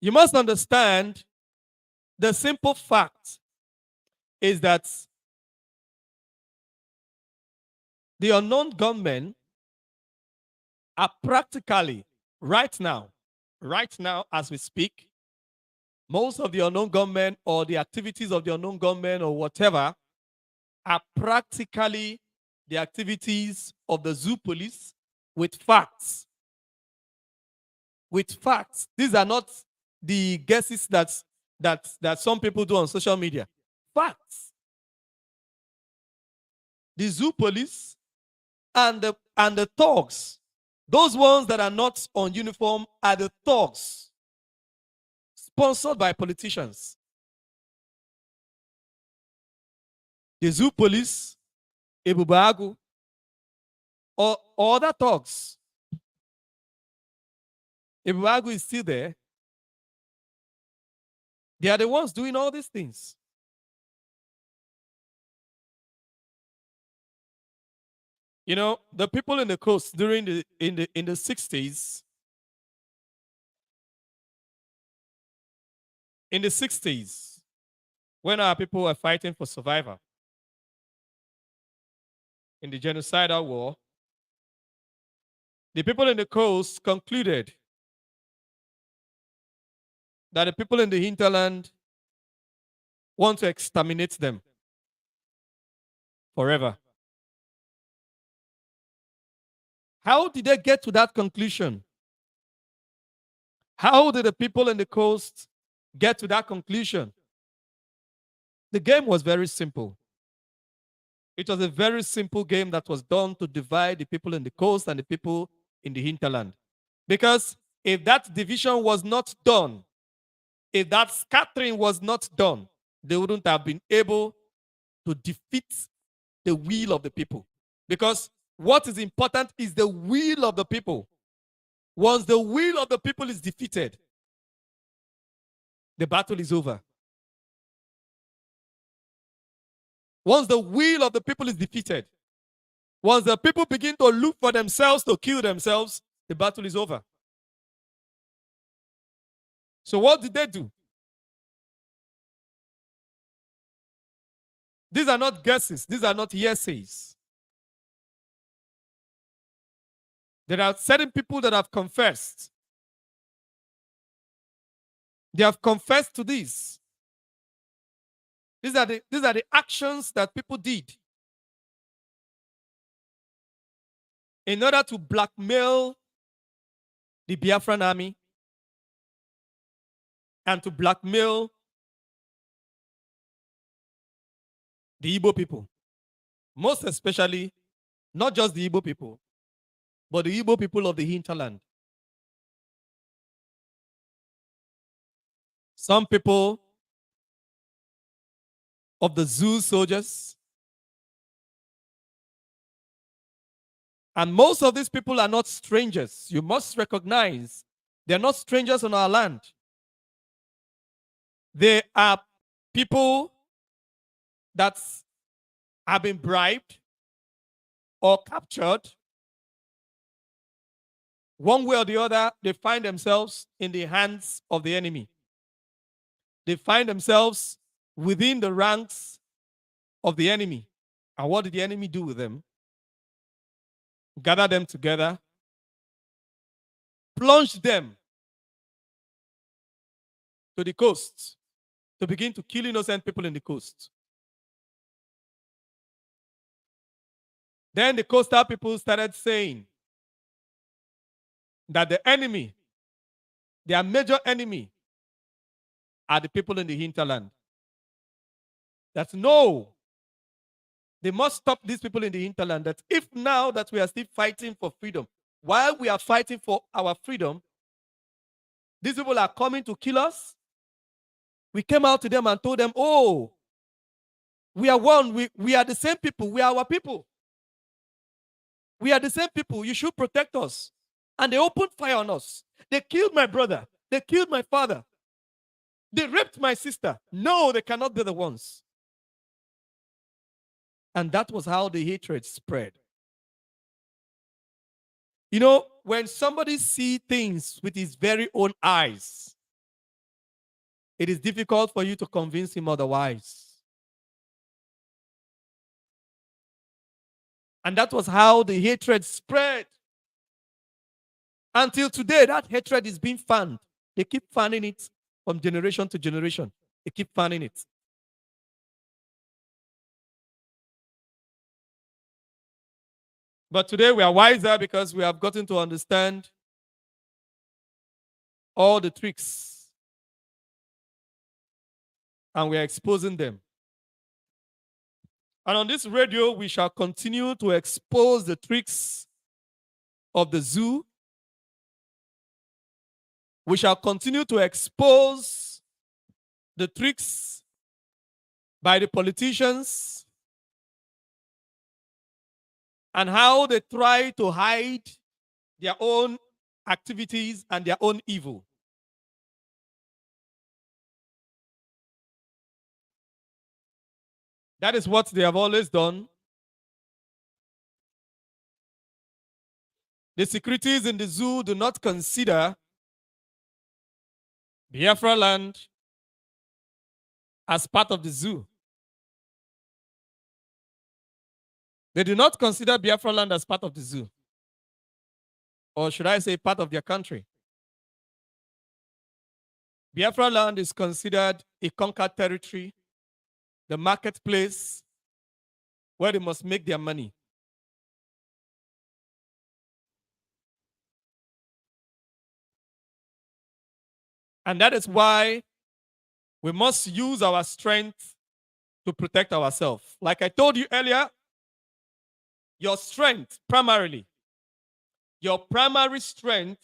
You must understand the simple fact is that the unknown gunmen are practically right now as we speak, most of the unknown gunmen or the activities of the unknown gunmen or whatever are practically the activities of the zoo police with facts. With facts. These are not the guesses that some people do on social media. Facts. The zoo police and the thugs, those ones that are not on uniform, are the thugs sponsored by politicians. The zoo police, Ebube Agu, or other thugs. Ebube Agu is still there. They are the ones doing all these things. You know, the people in the coast during the 60s, in the 60s, when our people were fighting for survival in the genocidal war, the people in the coast concluded that the people in the hinterland want to exterminate them forever. How did they get to that conclusion? How did the people in the coast get to that conclusion? The game was very simple. It was a very simple game that was done to divide the people in the coast and the people in the hinterland. Because if that division was not done, if that scattering was not done, they wouldn't have been able to defeat the will of the people. Because what is important is the will of the people. Once the will of the people is defeated, the battle is over. Once the will of the people is defeated, once the people begin to look for themselves to kill themselves, the battle is over. So what did they do? These are not guesses. These are not hearsays. There are certain people that have confessed. They have confessed to this. These are the actions that people did in order to blackmail the Biafran army and to blackmail the Igbo people. Most especially, not just the Igbo people, but the Igbo people of the hinterland. Some people of the Zoo soldiers. And most of these people are not strangers. You must recognize they're not strangers on our land. They are people that have been bribed or captured. One way or the other, they find themselves in the hands of the enemy. They find themselves within the ranks of the enemy. And what did the enemy do with them? Gather them together, plunge them to the coast to begin to kill innocent people in the coast. Then the coastal people started saying that the enemy, their major enemy, are the people in the hinterland. That no, they must stop these people in the hinterland. That if now that we are still fighting for freedom, while we are fighting for our freedom, these people are coming to kill us. We came out to them and told them, oh, we are one. We are the same people. We are our people. We are the same people. You should protect us. And they opened fire on us. They killed my brother. They killed my father. They raped my sister. No, they cannot be the ones. And that was how the hatred spread. You know, when somebody sees things with his very own eyes, it is difficult for you to convince him otherwise. And that was how the hatred spread. Until today, that hatred is being fanned. They keep fanning it from generation to generation. They keep fanning it. But today we are wiser because we have gotten to understand all the tricks. And we are exposing them. And on this radio, we shall continue to expose the tricks of the zoo. We shall continue to expose the tricks by the politicians and how they try to hide their own activities and their own evil. That is what they have always done. The securities in the zoo do not consider Biafra land as part of the zoo. They do not consider Biafra land as part of the zoo. Or should I say part of their country? Biafra land is considered a conquered territory, the marketplace where they must make their money. And that is why we must use our strength to protect ourselves. Like I told you earlier, your strength primarily, your primary strength,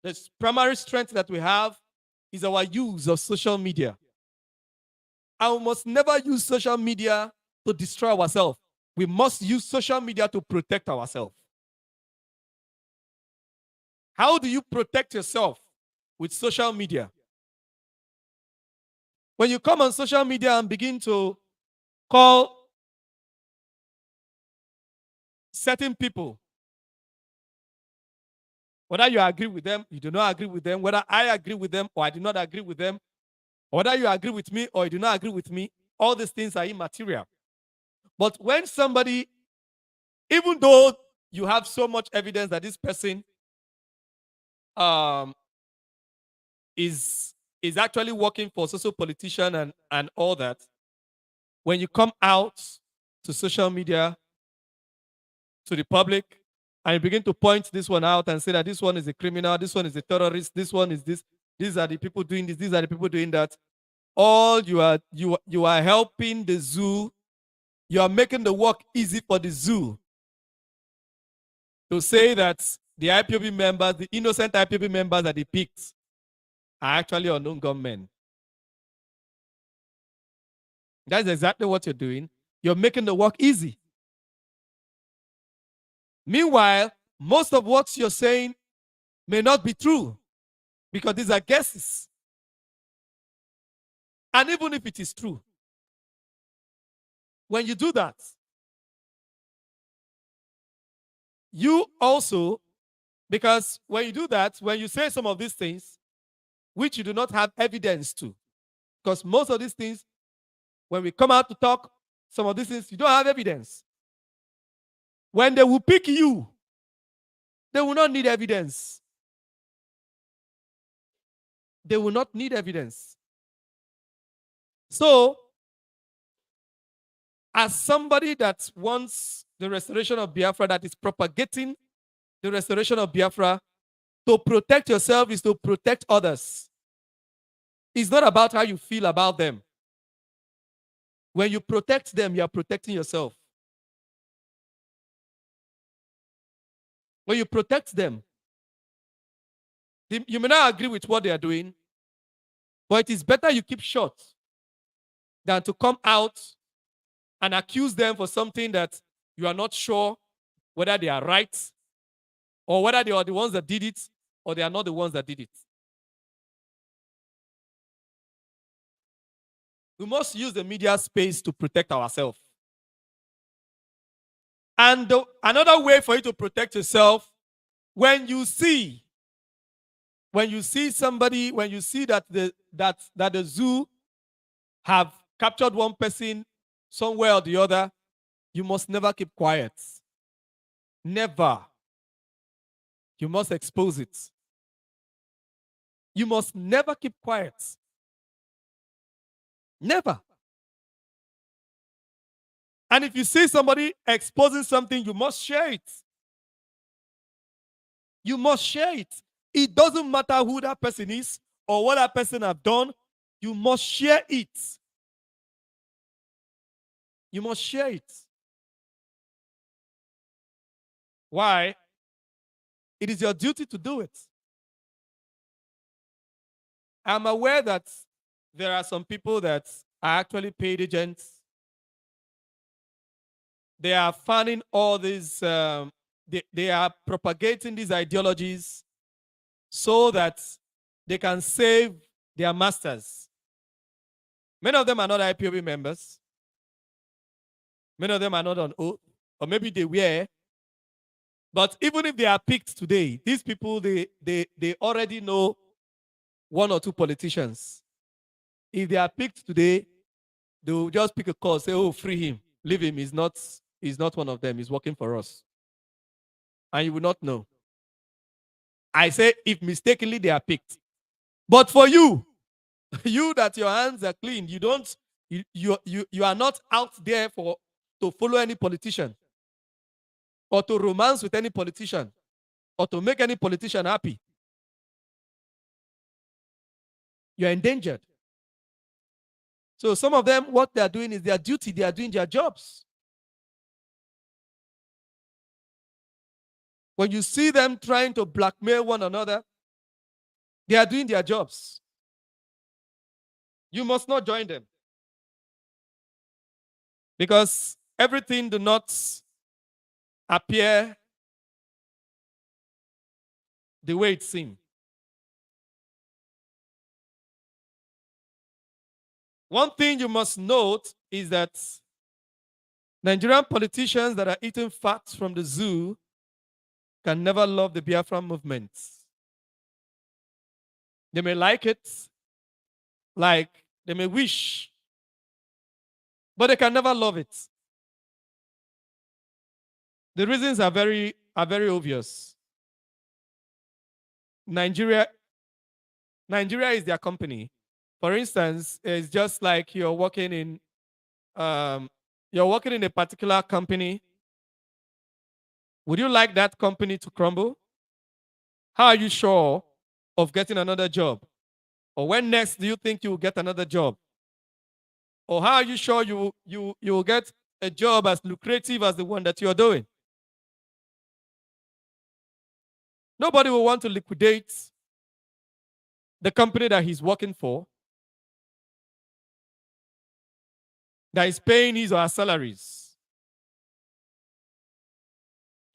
the primary strength that we have is our use of social media. And we must never use social media to destroy ourselves. We must use social media to protect ourselves. How do you protect yourself with social media? When you come on social media and begin to call certain people, whether you agree with them, you do not agree with them, whether I agree with them or I do not agree with them, whether you agree with me or you do not agree with me, all these things are immaterial. But when somebody, even though you have so much evidence that this person is actually working for a social politician and all that, when you come out to social media, to the public, and you begin to point this one out and say that this one is a criminal, this one is a terrorist, this one is this, these are the people doing this, these are the people doing that. All you are helping the zoo. You are making the work easy for the zoo to say that the IPOB members, the innocent IPOB members that they picked, are actually unknown gunmen. That's exactly what you're doing. You're making the work easy. Meanwhile, most of what you're saying may not be true because these are guesses. And even if it is true, when you do that, you also, because when you do that, when you say some of these things, which you do not have evidence to, because most of these things, when we come out to talk, some of these things, you don't have evidence. When they will pick you, they will not need evidence. They will not need evidence. So, as somebody that wants the restoration of Biafra, that is propagating the restoration of Biafra, to protect yourself is to protect others. It's not about how you feel about them. When you protect them, you are protecting yourself. When you protect them, you may not agree with what they are doing, but it is better you keep short than to come out and accuse them for something that you are not sure whether they are right or whether they are the ones that did it or they are not the ones that did it. We must use the media space to protect ourselves. And another way for you to protect yourself, when you see somebody, when you see that the zoo have captured one person somewhere or the other, you must never keep quiet. Never. You must expose it. You must never keep quiet. Never. And if you see somebody exposing something, you must share it. You must share it. It doesn't matter who that person is or what that person have done. You must share it. You must share it. Why? It is your duty to do it. I'm aware that there are some people that are actually paid agents. They are fanning all these, they are propagating these ideologies so that they can save their masters. Many of them are not IPOB members. Many of them are not on oath, or maybe they were. But even if they are picked today, these people, they already know one or two politicians. If they are picked today, they will just pick a call, say, oh, free him, leave him. He's not one of them. He's working for us. And you will not know. I say if mistakenly they are picked. But for you, you that your hands are clean, you are not out there to follow any politician or to romance with any politician or to make any politician happy. You're endangered. So some of them, what they are doing is their duty. They are doing their jobs. When you see them trying to blackmail one another, they are doing their jobs. You must not join them. Because everything do not appear the way it seems. One thing you must note is that Nigerian politicians that are eating fat from the zoo can never love the Biafra movement. They may like it, like they may wish, but they can never love it. The reasons are very obvious. Nigeria is their company. For instance, it's just like you're working in you're working in a particular company. Would you like that company to crumble? How are you sure of getting another job? Or when next do you think you will get another job? Or how are you sure you will get a job as lucrative as the one that you're doing? Nobody will want to liquidate the company that he's working for, that is paying his or her salaries.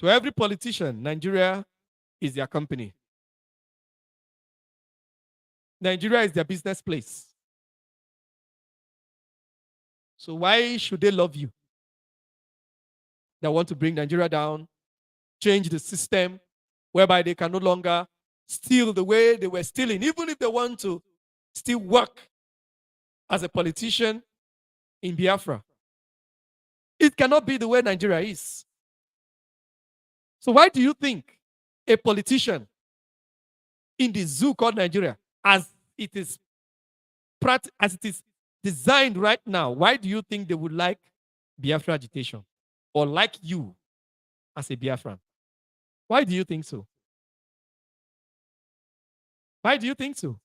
To every politician, Nigeria is their company. Nigeria is their business place. So why should they love you? They want to bring Nigeria down, change the system whereby they can no longer steal the way they were stealing, even if they want to still work as a politician in Biafra. It cannot be the way Nigeria is. So why do you think a politician in the zoo called Nigeria, as it is designed right now, why do you think they would like Biafra agitation or like you as a Biafran? Why do you think so? Why do you think so?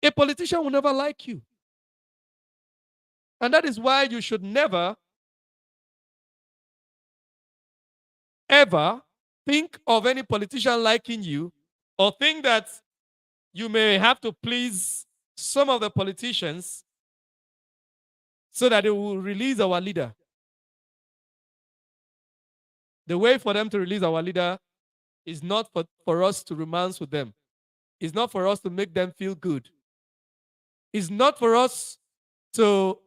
A politician will never like you. And that is why you should never, ever think of any politician liking you or think that you may have to please some of the politicians so that they will release our leader. The way for them to release our leader is not for us to romance with them. It's not for us to make them feel good. It's not for us to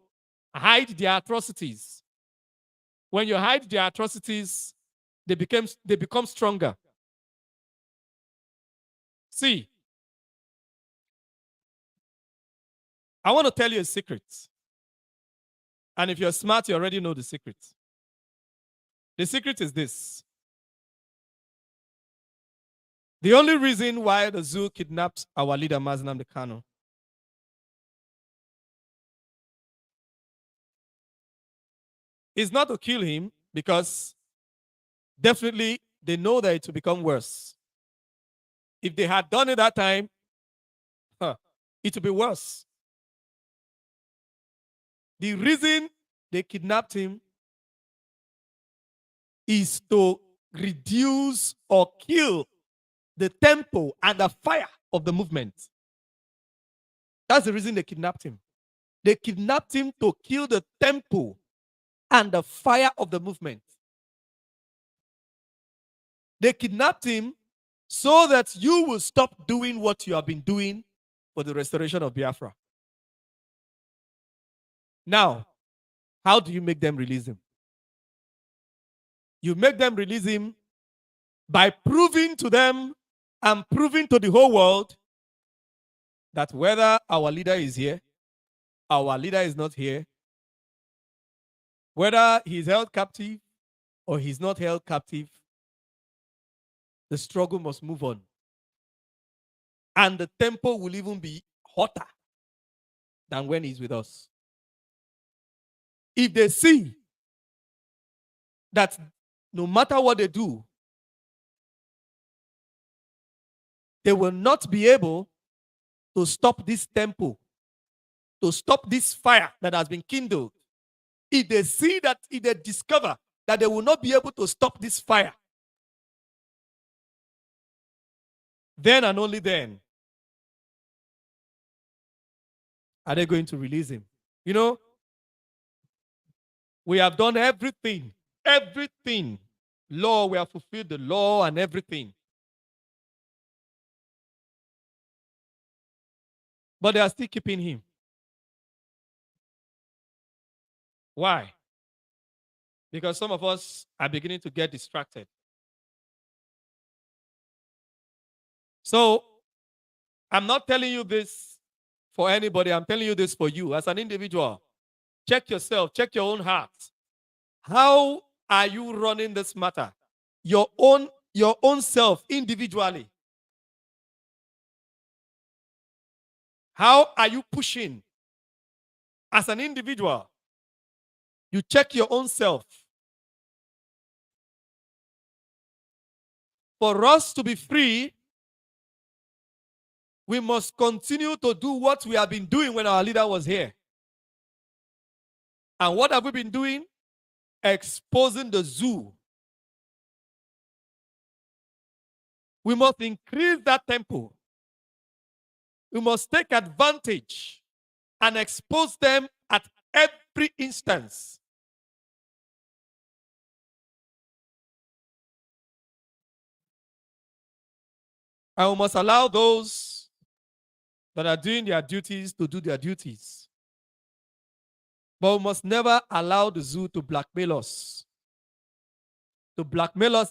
hide their atrocities. When you hide their atrocities, they become stronger. See, I want to tell you a secret. And if you're smart, you already know the secret. The secret is this. The only reason why the zoo kidnapped our leader, Mazi Nnamdi Kanu, is not to kill him, because definitely they know that it will become worse. If they had done it that time, it would be worse. The reason they kidnapped him is to reduce or kill the tempo and the fire of the movement. That's the reason they kidnapped him. They kidnapped him to kill the tempo and the fire of the movement. They kidnapped him so that you will stop doing what you have been doing for the restoration of Biafra. Now, how do you make them release him? You make them release him by proving to them and proving to the whole world that whether our leader is here, our leader is not here, whether he's held captive or he's not held captive, the struggle must move on. And the tempo will even be hotter than when he's with us. If they see that no matter what they do, they will not be able to stop this tempo, to stop this fire that has been kindled. If they see that, if they discover that they will not be able to stop this fire, then and only then are they going to release him. You know, we have done everything. Law, we have fulfilled the law and everything. But they are still keeping him. Why? Because some of us are beginning to get distracted. So, I'm not telling you this for anybody. I'm telling you this for you as an individual. Check yourself. Check your own heart. How are you running this matter? Your own self individually. How are you pushing As an individual, you check your own self. For us to be free, we must continue to do what we have been doing when our leader was here. And what have we been doing? Exposing the zoo. We must increase that tempo. We must take advantage and expose them at every instance. And we must allow those that are doing their duties to do their duties. But we must never allow the zoo to blackmail us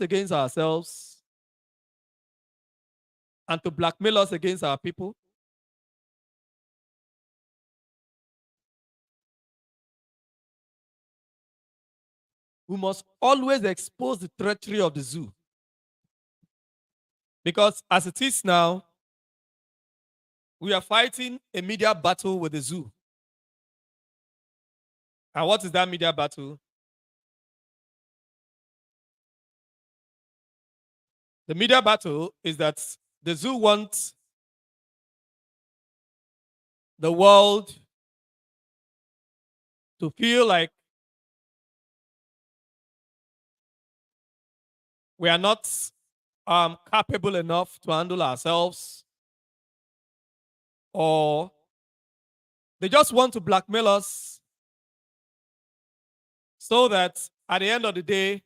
against ourselves, and to blackmail us against our people. We must always expose the treachery of the zoo. Because as it is now, we are fighting a media battle with the zoo. And what is that media battle? The media battle is that the zoo wants the world to feel like we are not capable enough to handle ourselves, or they just want to blackmail us so that at the end of the day,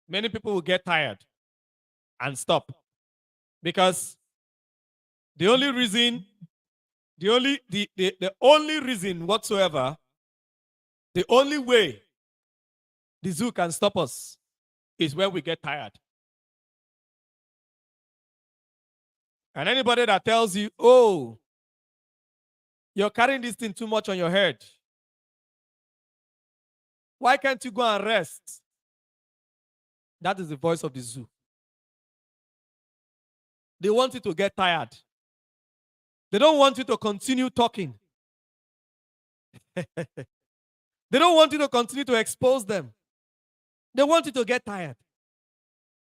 many people will get tired and stop. Because the only reason whatsoever, the only way the zoo can stop us is when we get tired. And anybody that tells you, oh, you're carrying this thing too much on your head, why can't you go and rest? That is the voice of the zoo. They want you to get tired. They don't want you to continue talking. They don't want you to continue to expose them. They want you to get tired.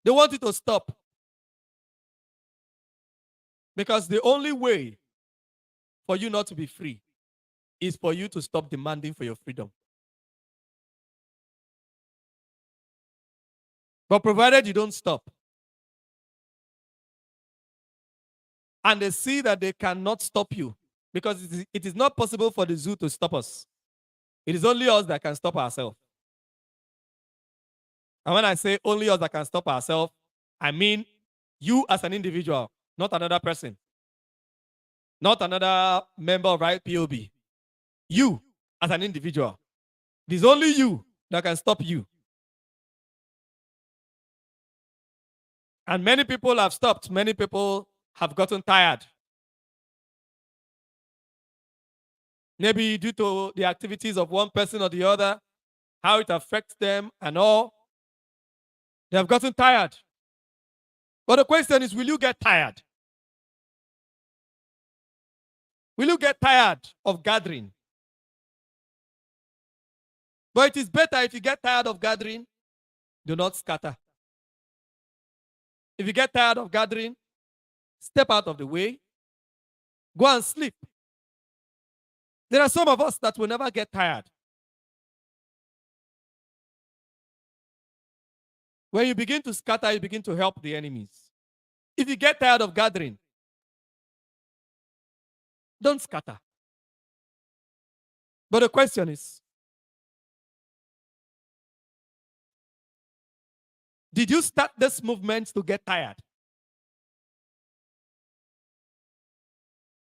They want you to stop. Because the only way for you not to be free is for you to stop demanding for your freedom. But provided you don't stop, and they see that they cannot stop you, because it is not possible for the zoo to stop us. It is only us that can stop ourselves. And when I say only us that can stop ourselves, I mean you as an individual, not another person, not another member of IPOB. You as an individual. It is only you that can stop you. And many people have stopped. Many people have gotten tired. Maybe due to the activities of one person or the other, how it affects them and all. They have gotten tired. But the question is, will you get tired? Will you get tired of gathering? But it is better if you get tired of gathering, do not scatter. If you get tired of gathering, step out of the way, go and sleep. There are some of us that will never get tired. When you begin to scatter, you begin to help the enemies. If you get tired of gathering, don't scatter. But the question is, did you start this movement to get tired?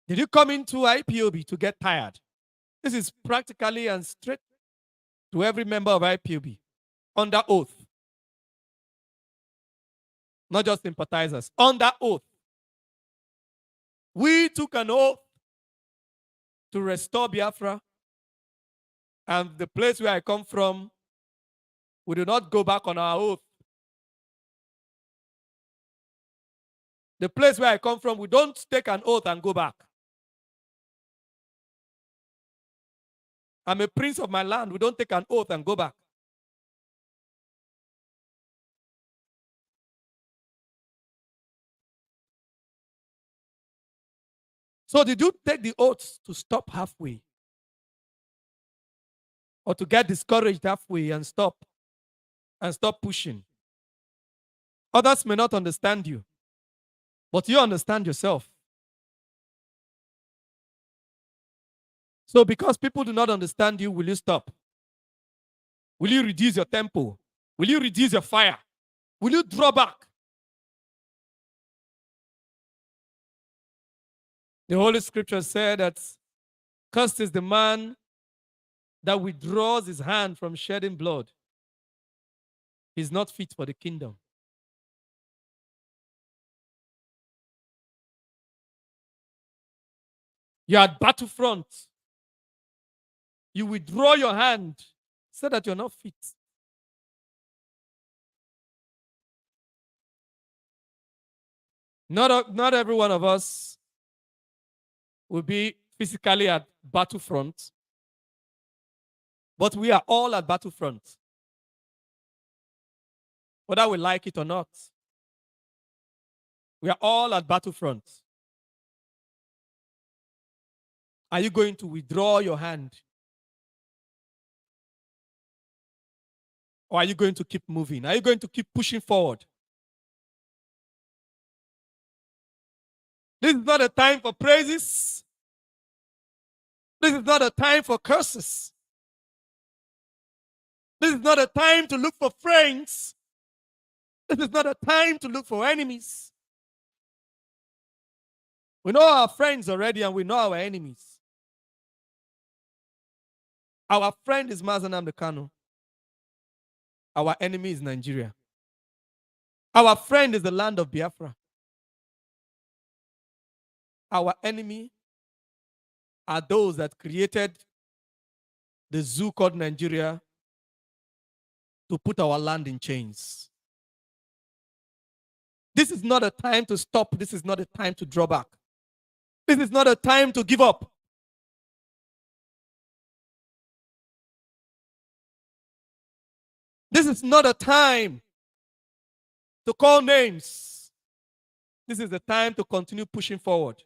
Did you come into IPOB to get tired? This is practically and straight to every member of IPOB, under oath. Not just sympathizers, under oath. We took an oath to restore Biafra, and the place where I come from, we do not go back on our oath. The place where I come from, we don't take an oath and go back. I'm a prince of my land. We don't take an oath and go back. So did you take the oath to stop halfway? Or to get discouraged halfway and stop pushing? Others may not understand you, but you understand yourself. So because people do not understand you, will you stop? Will you reduce your tempo? Will you reduce your fire? Will you draw back? The Holy Scripture said that cursed is the man that withdraws his hand from shedding blood. He's not fit for the kingdom. You're at battlefront. You withdraw your hand so that you're not fit. Not every one of us will be physically at battlefront, but we are all at battlefront, whether we like it or not. We are all at battlefront. Are you going to withdraw your hand? Or are you going to keep moving? Are you going to keep pushing forward? This is not a time for praises. This is not a time for curses. This is not a time to look for friends. This is not a time to look for enemies. We know our friends already and we know our enemies. Our friend is Mazi Nnamdi Kanu. Our enemy is Nigeria. Our friend is the land of Biafra. Our enemy are those that created the zoo called Nigeria to put our land in chains. This is not a time to stop. This is not a time to draw back. This is not a time to give up. This is not a time to call names. This is the time to continue pushing forward.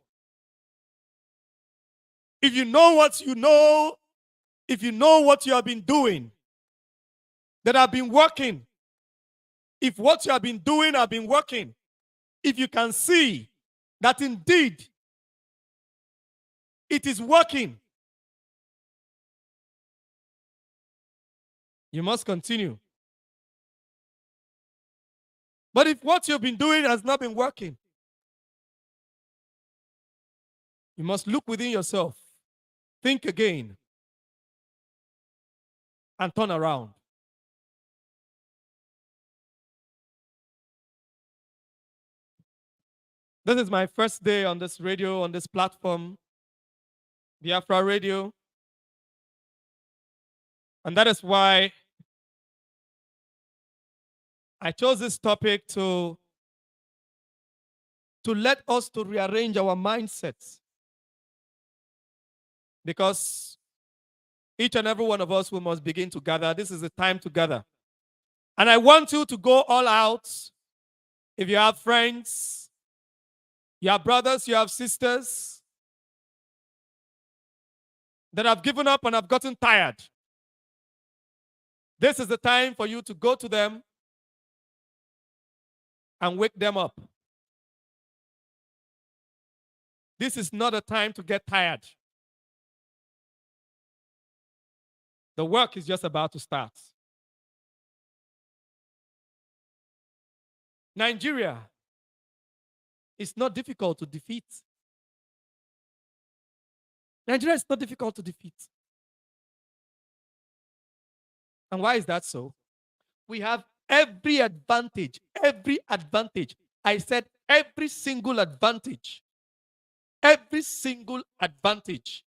If you know what you know, if you know what you have been doing, that have been working, if what you have been doing have been working, if you can see that indeed it is working, you must continue. But if what you've been doing has not been working, you must look within yourself, think again, and turn around. This is my first day on this radio, on this platform, Biafra Radio. And that is why I chose this topic to let us to rearrange our mindsets. Because each and every one of us, we must begin to gather. This is the time to gather. And I want you to go all out. If you have friends, you have brothers, you have sisters that have given up and have gotten tired, this is the time for you to go to them and wake them up. This is not a time to get tired. The work is just about to start. Nigeria is not difficult to defeat. Nigeria is not difficult to defeat. And why is that so? We have every advantage. I said every single advantage. Every single advantage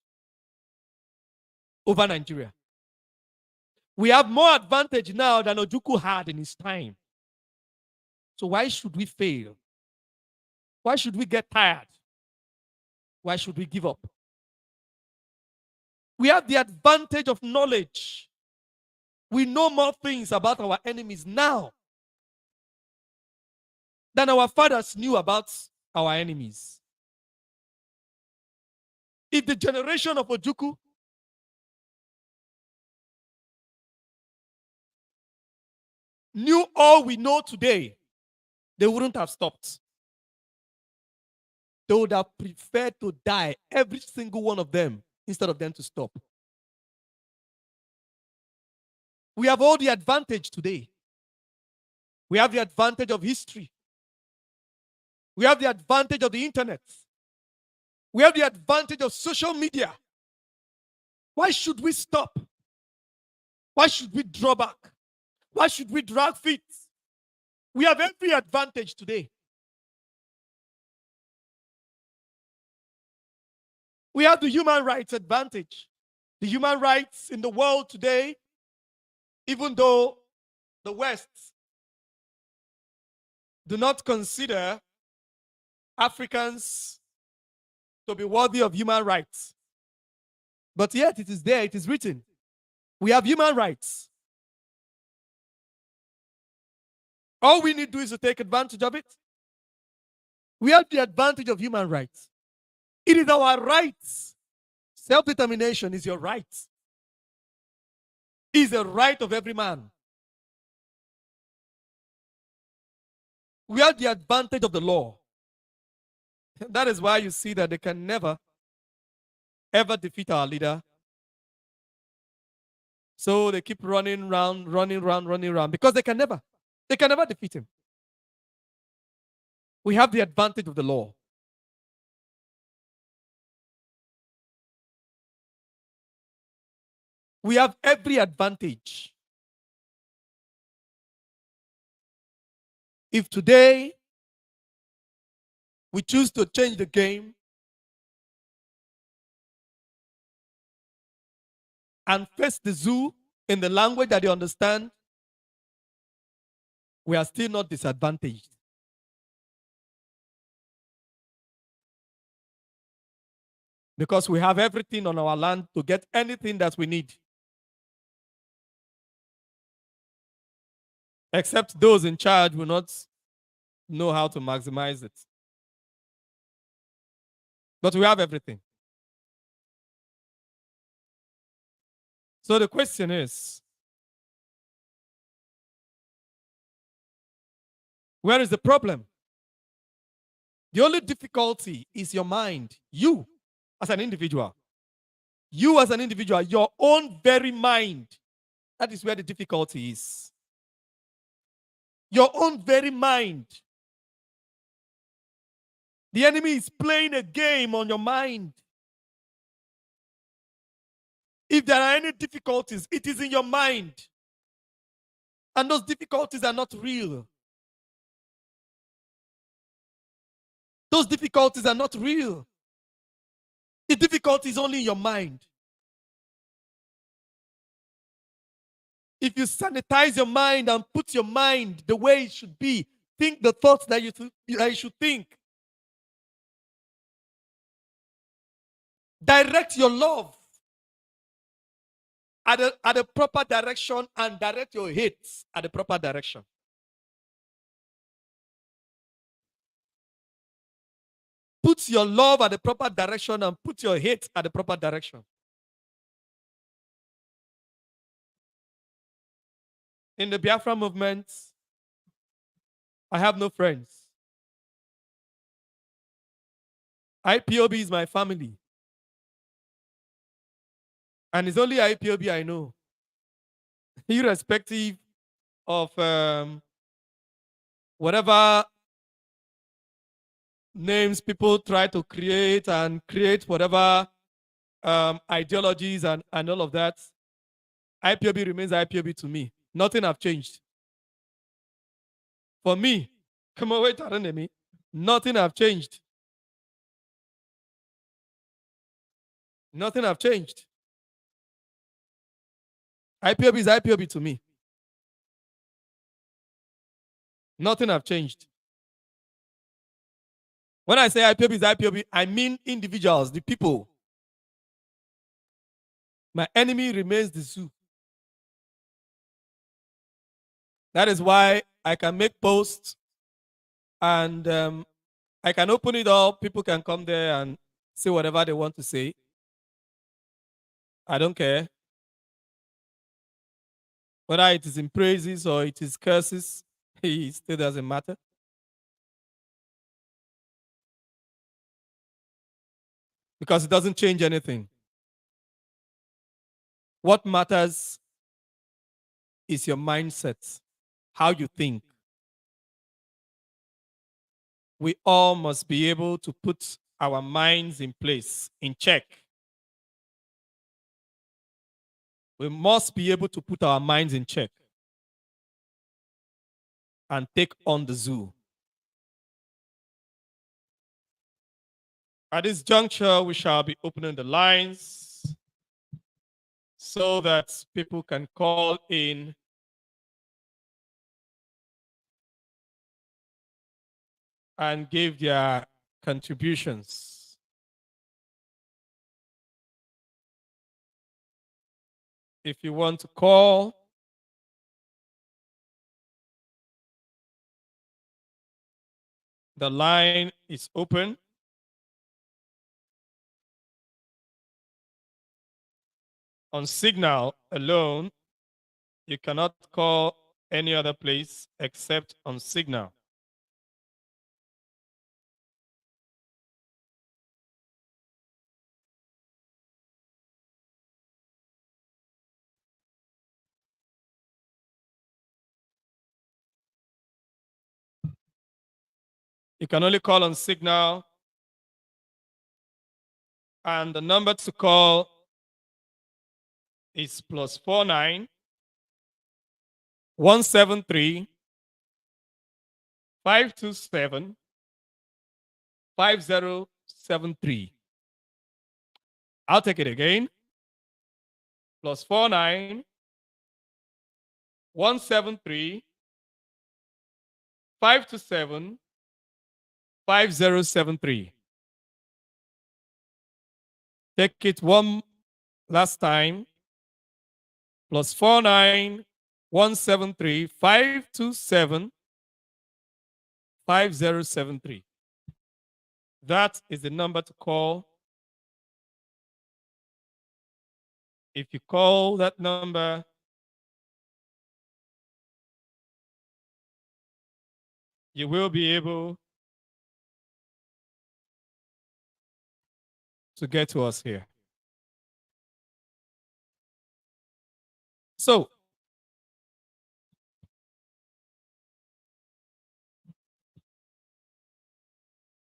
over Nigeria. We have more advantage now than Ojukwu had in his time. So why should we fail? Why should we get tired? Why should we give up? We have the advantage of knowledge. We know more things about our enemies now than our fathers knew about our enemies. If the generation of Ojukwu knew all we know today, they wouldn't have stopped. They would have preferred to die, every single one of them, instead of them to stop. We have all the advantage today. We have the advantage of history. We have the advantage of the internet. We have the advantage of social media. Why should we stop? Why should we draw back? Why should we drag feet? We have every advantage today. We have the human rights advantage. The human rights in the world today, even though the West do not consider Africans to be worthy of human rights, but yet it is there, it is written. We have human rights. All we need to do is to take advantage of it. We have the advantage of human rights. It is our rights. Self-determination is your right. It is a right of every man. We have the advantage of the law. That is why you see that they can never, ever defeat our leader. So they keep running around, because they can never defeat him. We have the advantage of the law. We have every advantage. If today we choose to change the game and face the zoo in the language that they understand, we are still not disadvantaged. Because we have everything on our land to get anything that we need. Except those in charge will not know how to maximize it. But we have everything. So the question is, where is the problem? The only difficulty is your mind. You as an individual. You as an individual, your own very mind. That is where the difficulty is. Your own very mind. The enemy is playing a game on your mind. If there are any difficulties, it is in your mind. And those difficulties are not real. Those difficulties are not real. The difficulty is only in your mind. If you sanitize your mind and put your mind the way it should be, think the thoughts that you should think. Direct your love at the proper direction and direct your hates at the proper direction. Put your love at the proper direction and put your hate at the proper direction. In the Biafra movement, I have no friends. IPOB is my family. And it's only IPOB I know. Irrespective of whatever names people try to create and create whatever ideologies and all of that, IPOB remains IPOB to me. Nothing have changed. For me, come on, wait, me. Nothing have changed. Nothing have changed. IPOB is IPOB to me. Nothing have changed. When I say IPOB is IPOB, I mean individuals, the people. My enemy remains the zoo. That is why I can make posts and I can open it up. People can come there and say whatever they want to say. I don't care. Whether it is in praises or it is curses, it still doesn't matter. Because it doesn't change anything. What matters is your mindset, how you think. We all must be able to put our minds in place, in check. We must be able to put our minds in check and take on the zoo. At this juncture, we shall be opening the lines so that people can call in and give their contributions. If you want to call, the line is open. On Signal alone, you cannot call any other place except on Signal. You can only call on Signal, and the number to call is +49 173 527 5073. I'll take it again. +49 173 527 5073. Take it one last time. +49 173 527 5073. That is the number to call. If you call that number, you will be able to get to us here. So,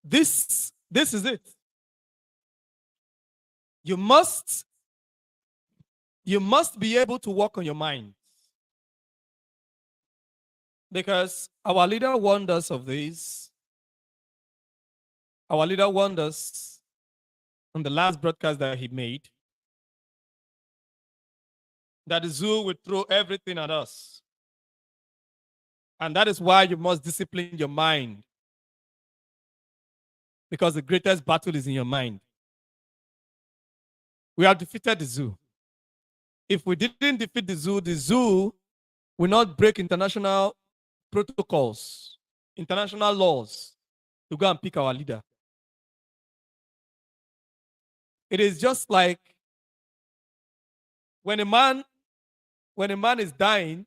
this is it. You must be able to work on your mind. Because our leader warned us of this. Our leader warned us on the last broadcast that he made that the zoo would throw everything at us. And that is why you must discipline your mind. Because the greatest battle is in your mind. We have defeated the zoo. If we didn't defeat the zoo will not break international protocols, international laws to go and pick our leader. It is just like when a man is dying,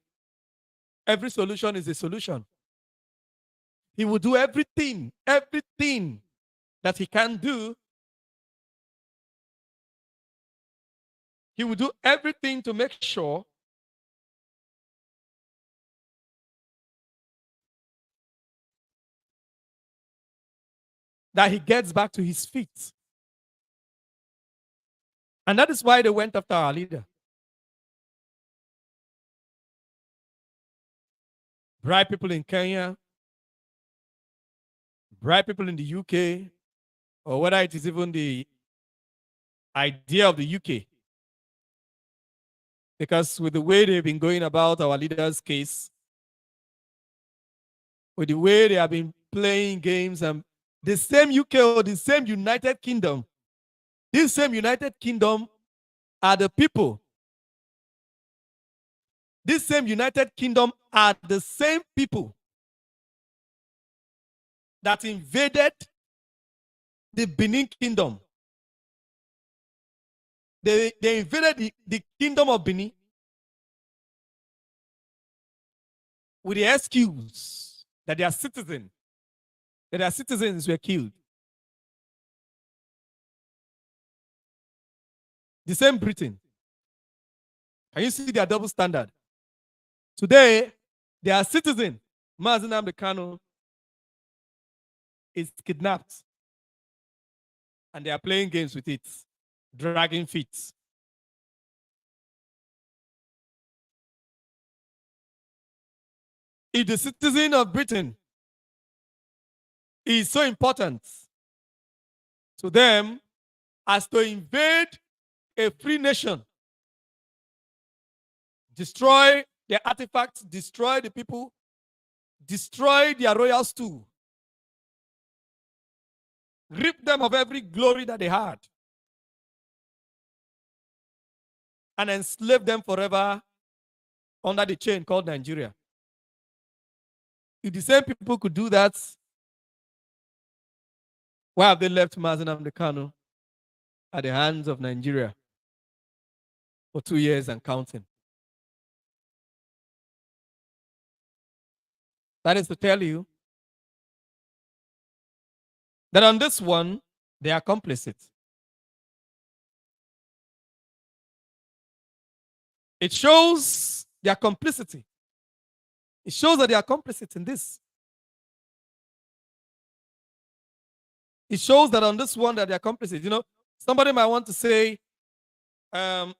every solution is a solution. He will do everything that he can do. He will do everything to make sure that he gets back to his feet. And that is why they went after our leader. Bribe people in Kenya, bribe people in the UK, or whether it is even the idea of the UK. Because with the way they've been going about our leader's case, with the way they have been playing games, and the same UK or the same United Kingdom, this same United Kingdom are the people. This same United Kingdom are the same people that invaded the Benin Kingdom. They invaded the Kingdom of Benin with the excuse that their citizens were killed. The same Britain. Can you see their double standard? Today, their citizen, Mazi Nnamdi Kanu, is kidnapped. And they are playing games with it, dragging feet. If the citizen of Britain is so important to them as to invade a free nation, destroy their artifacts, destroy the people, destroy their royal stool, rip them of every glory that they had, and enslave them forever under the chain called Nigeria. If the same people could do that, why have they left Mazi Nnamdi Kanu at the hands of Nigeria for 2 years and counting? That is to tell you that on this one, they are complicit. It shows their complicity. It shows that they are complicit in this. It shows that on this one that they are complicit. You know, somebody might want to say, that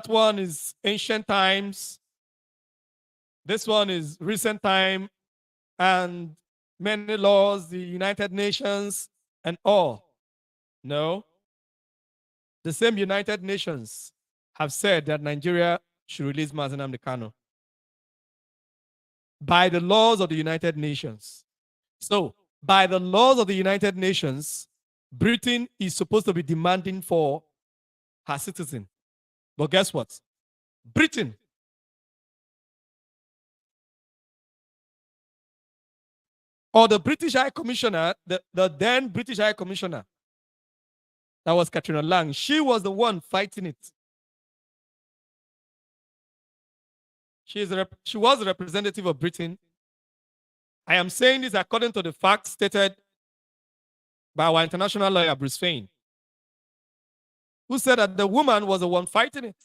one is ancient times. This one is recent time, and many laws, the United Nations, and all. No. The same United Nations have said that Nigeria should release Mazi Nnamdi Kanu by the laws of the United Nations. So, by the laws of the United Nations, Britain is supposed to be demanding for her citizen. But guess what? Britain or the British High Commissioner, the then British High Commissioner, that was Katrina Lang, she was the one fighting it. She was a representative of Britain. I am saying this according to the facts stated by our international lawyer, Bruce Fein, who said that the woman was the one fighting it.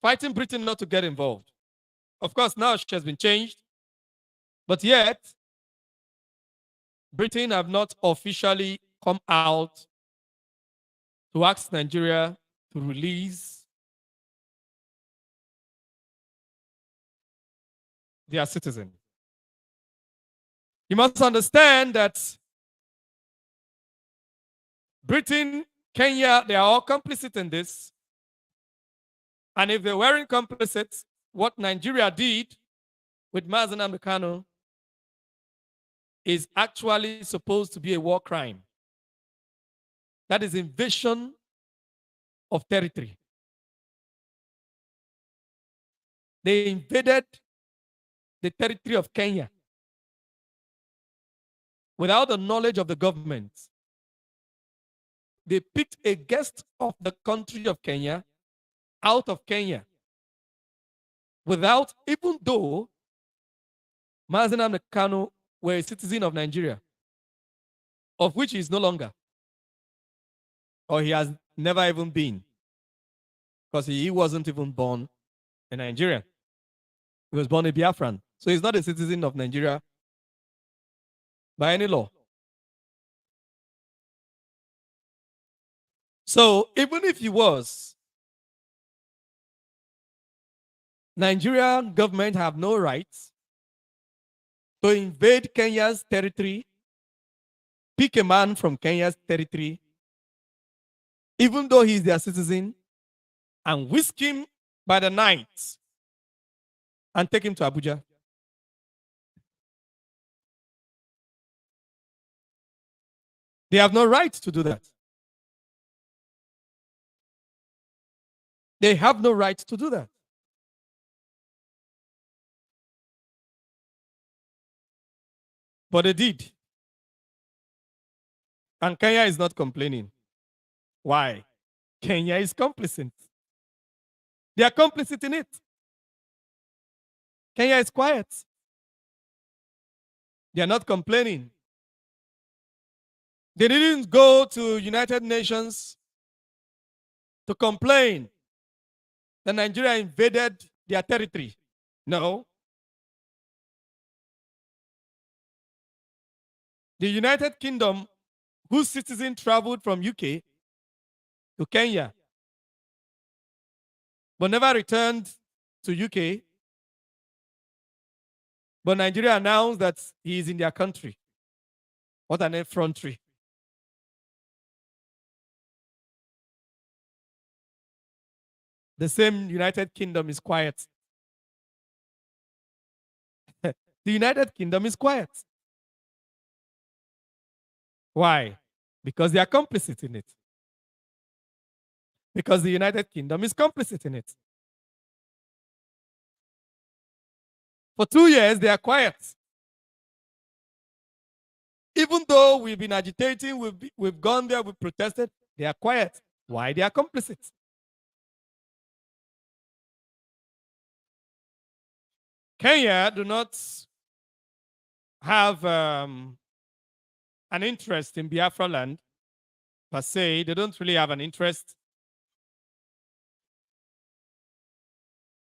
Fighting Britain not to get involved. Of course, now she has been changed, but yet, Britain have not officially come out to ask Nigeria to release their citizen. You must understand that Britain, Kenya, they are all complicit in this. And if they weren't complicit, what Nigeria did with Mazi Nnamdi Kanu is actually supposed to be a war crime. That is invasion of territory. They invaded the territory of Kenya without the knowledge of the government. They picked a guest of the country of Kenya out of Kenya without, even though Mazi Nnamdi Kanu were a citizen of Nigeria, of which he is no longer, or he has never even been, because he wasn't even born a Nigerian. He was born a Biafran. So he's not a citizen of Nigeria by any law. So even if he was, Nigerian government have no rights to invade Kenya's territory, pick a man from Kenya's territory, even though he's their citizen, and whisk him by the night and take him to Abuja. They have no right to do that. They have no right to do that. But they did. And Kenya is not complaining. Why? Kenya is complicit. They are complicit in it. Kenya is quiet. They are not complaining. They didn't go to United Nations to complain that Nigeria invaded their territory. No. The United Kingdom, whose citizens traveled from UK to Kenya, but never returned to UK, but Nigeria announced that he is in their country. What an effrontery. The same United Kingdom is quiet. The United Kingdom is quiet. Why? Because they are complicit in it. Because the United Kingdom is complicit in it. For 2 years, they are quiet. Even though we've been agitating, we've gone there, we've protested, they are quiet. Why? They are complicit. Kenya do not have an interest in Biafra land per se. They don't really have an interest.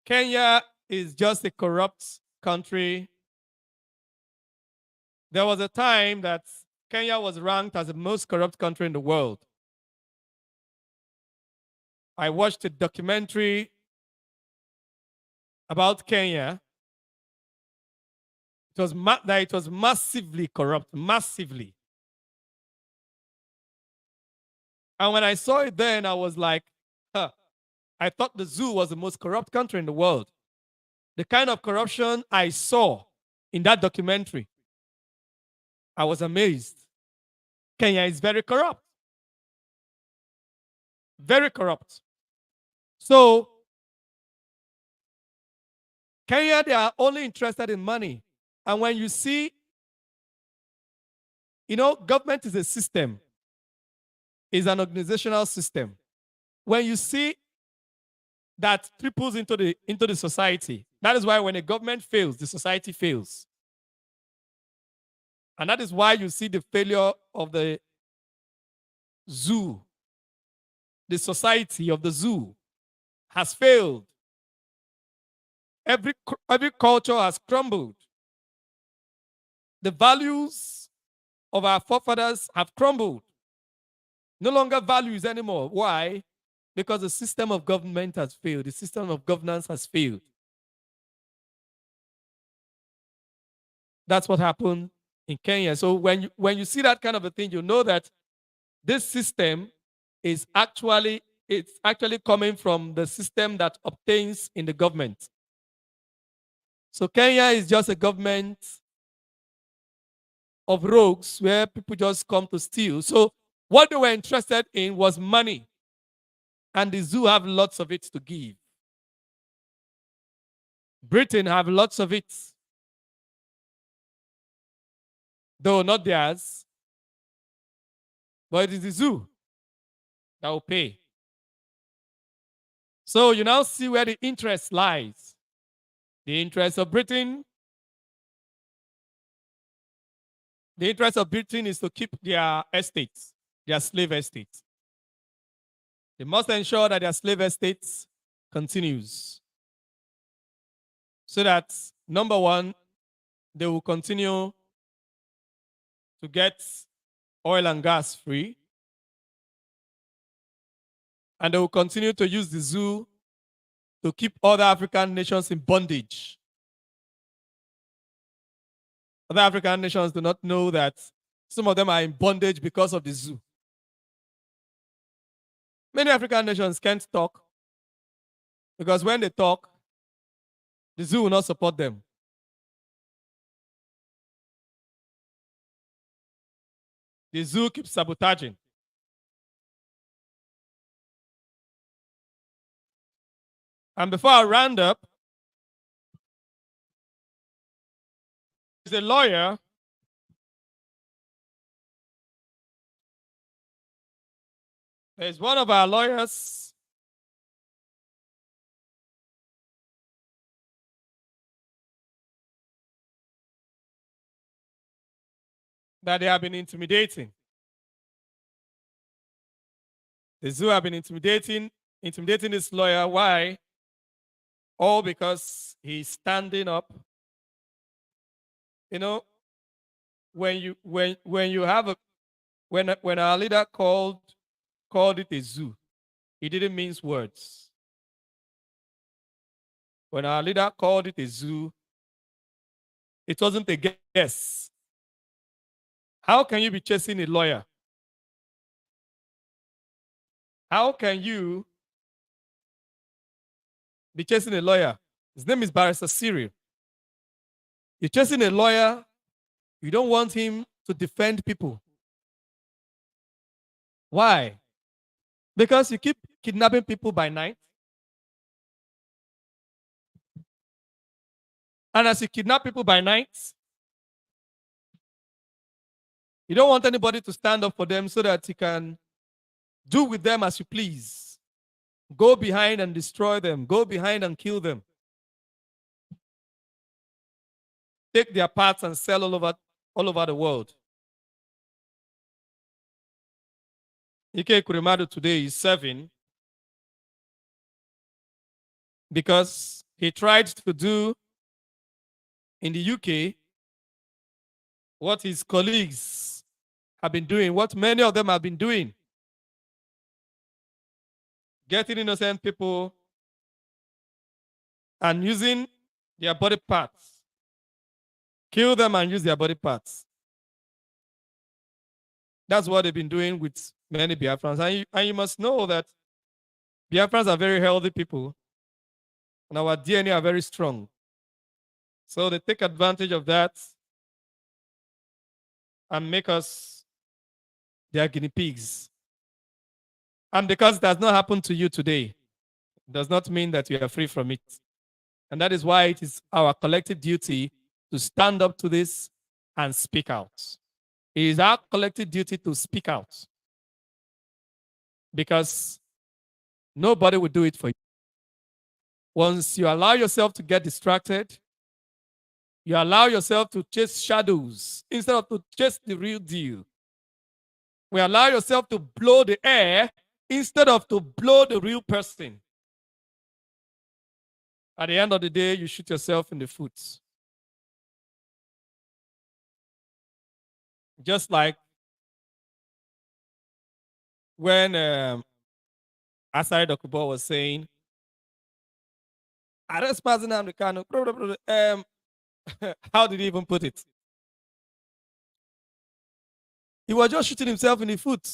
Kenya is just a corrupt country. There was a time that Kenya was ranked as the most corrupt country in the world. I watched a documentary about Kenya. It was massively corrupt, massively. And when I saw it then, I was like, huh. I thought the zoo was the most corrupt country in the world. The kind of corruption I saw in that documentary, I was amazed. Kenya is very corrupt. Very corrupt. So, Kenya, they are only interested in money. And when you see, government is a system, is an organizational system. When you see that triples into the society, that is why when a government fails, the society fails. And that is why you see the failure of the zoo. The society of the zoo has failed. Every culture has crumbled. The values of our forefathers have crumbled. No longer values anymore. Why? Because the system of government has failed. The system of governance has failed. That's what happened in Kenya. So when you see that kind of a thing, you know that this system is actually coming from the system that obtains in the government. So Kenya is just a government of rogues where people just come to steal. So what they were interested in was money. And the zoo have lots of it to give. Britain have lots of it. Though not theirs. But it is the zoo that will pay. So you now see where the interest lies. The interest of Britain. The interest of Britain is to keep their estates, their slave estates. They must ensure that their slave estates continues. So that, number one, they will continue to get oil and gas free. And they will continue to use the zoo to keep other African nations in bondage. Other African nations do not know that some of them are in bondage because of the zoo. Many African nations can't talk because when they talk, the zoo will not support them. . The zoo keeps sabotaging. And before I round up, there's a lawyer there's one of our lawyers that they have been intimidating. The zoo have been intimidating this lawyer. Why? All because he's standing up. You know, when you have a when our leader called it a zoo, he didn't mince words. When our leader called it a zoo, it wasn't a guess. How can you be chasing a lawyer? How can you be chasing a lawyer? His name is Barrister Cyril. You're chasing a lawyer, you don't want him to defend people. Why? Because you keep kidnapping people by night. And as you kidnap people by night, you don't want anybody to stand up for them so that you can do with them as you please. Go behind and destroy them. Go behind and kill them. Take their parts and sell all over the world. Ike Kurimadu today is serving because he tried to do in the UK what his colleagues have been doing, what many of them have been doing. Getting innocent people and using their body parts. Kill them and use their body parts. That's what they've been doing with many Biafrans. And you must know that Biafrans are very healthy people, and our DNA are very strong. So they take advantage of that and make us their guinea pigs. And because it has not happened to you today, it does not mean that you are free from it. And that is why it is our collective duty to stand up to this and speak out. It is our collective duty to speak out. Because nobody will do it for you. Once you allow yourself to get distracted, you allow yourself to chase shadows instead of to chase the real deal. We allow yourself to blow the air instead of to blow the real person. At the end of the day, you shoot yourself in the foot. Just like when Asari Dokubo was saying, arrest Mazenam Kanu. How did he even put it? He was just shooting himself in the foot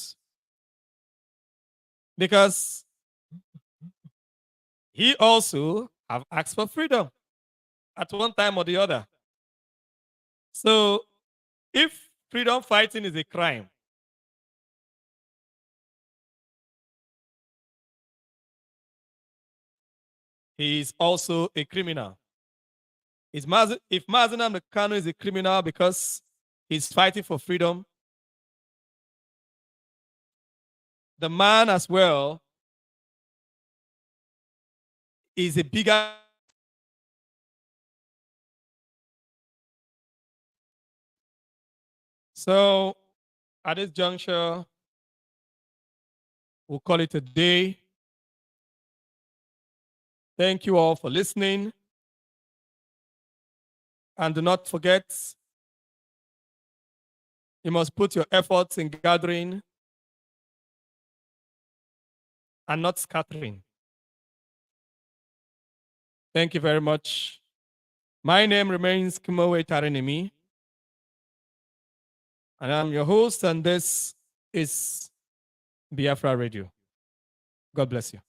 because he also have asked for freedom at one time or the other. So if freedom fighting is a crime, he is also a criminal. If Mazenam Kanu is a criminal because he's fighting for freedom, the man as well is a bigger. So at this juncture, we'll call it a day. Thank you all for listening. And do not forget, you must put your efforts in gathering and not scattering. Thank you very much. My name remains Kimowe Tarenemi, and I'm your host, and this is Biafra Radio. God bless you.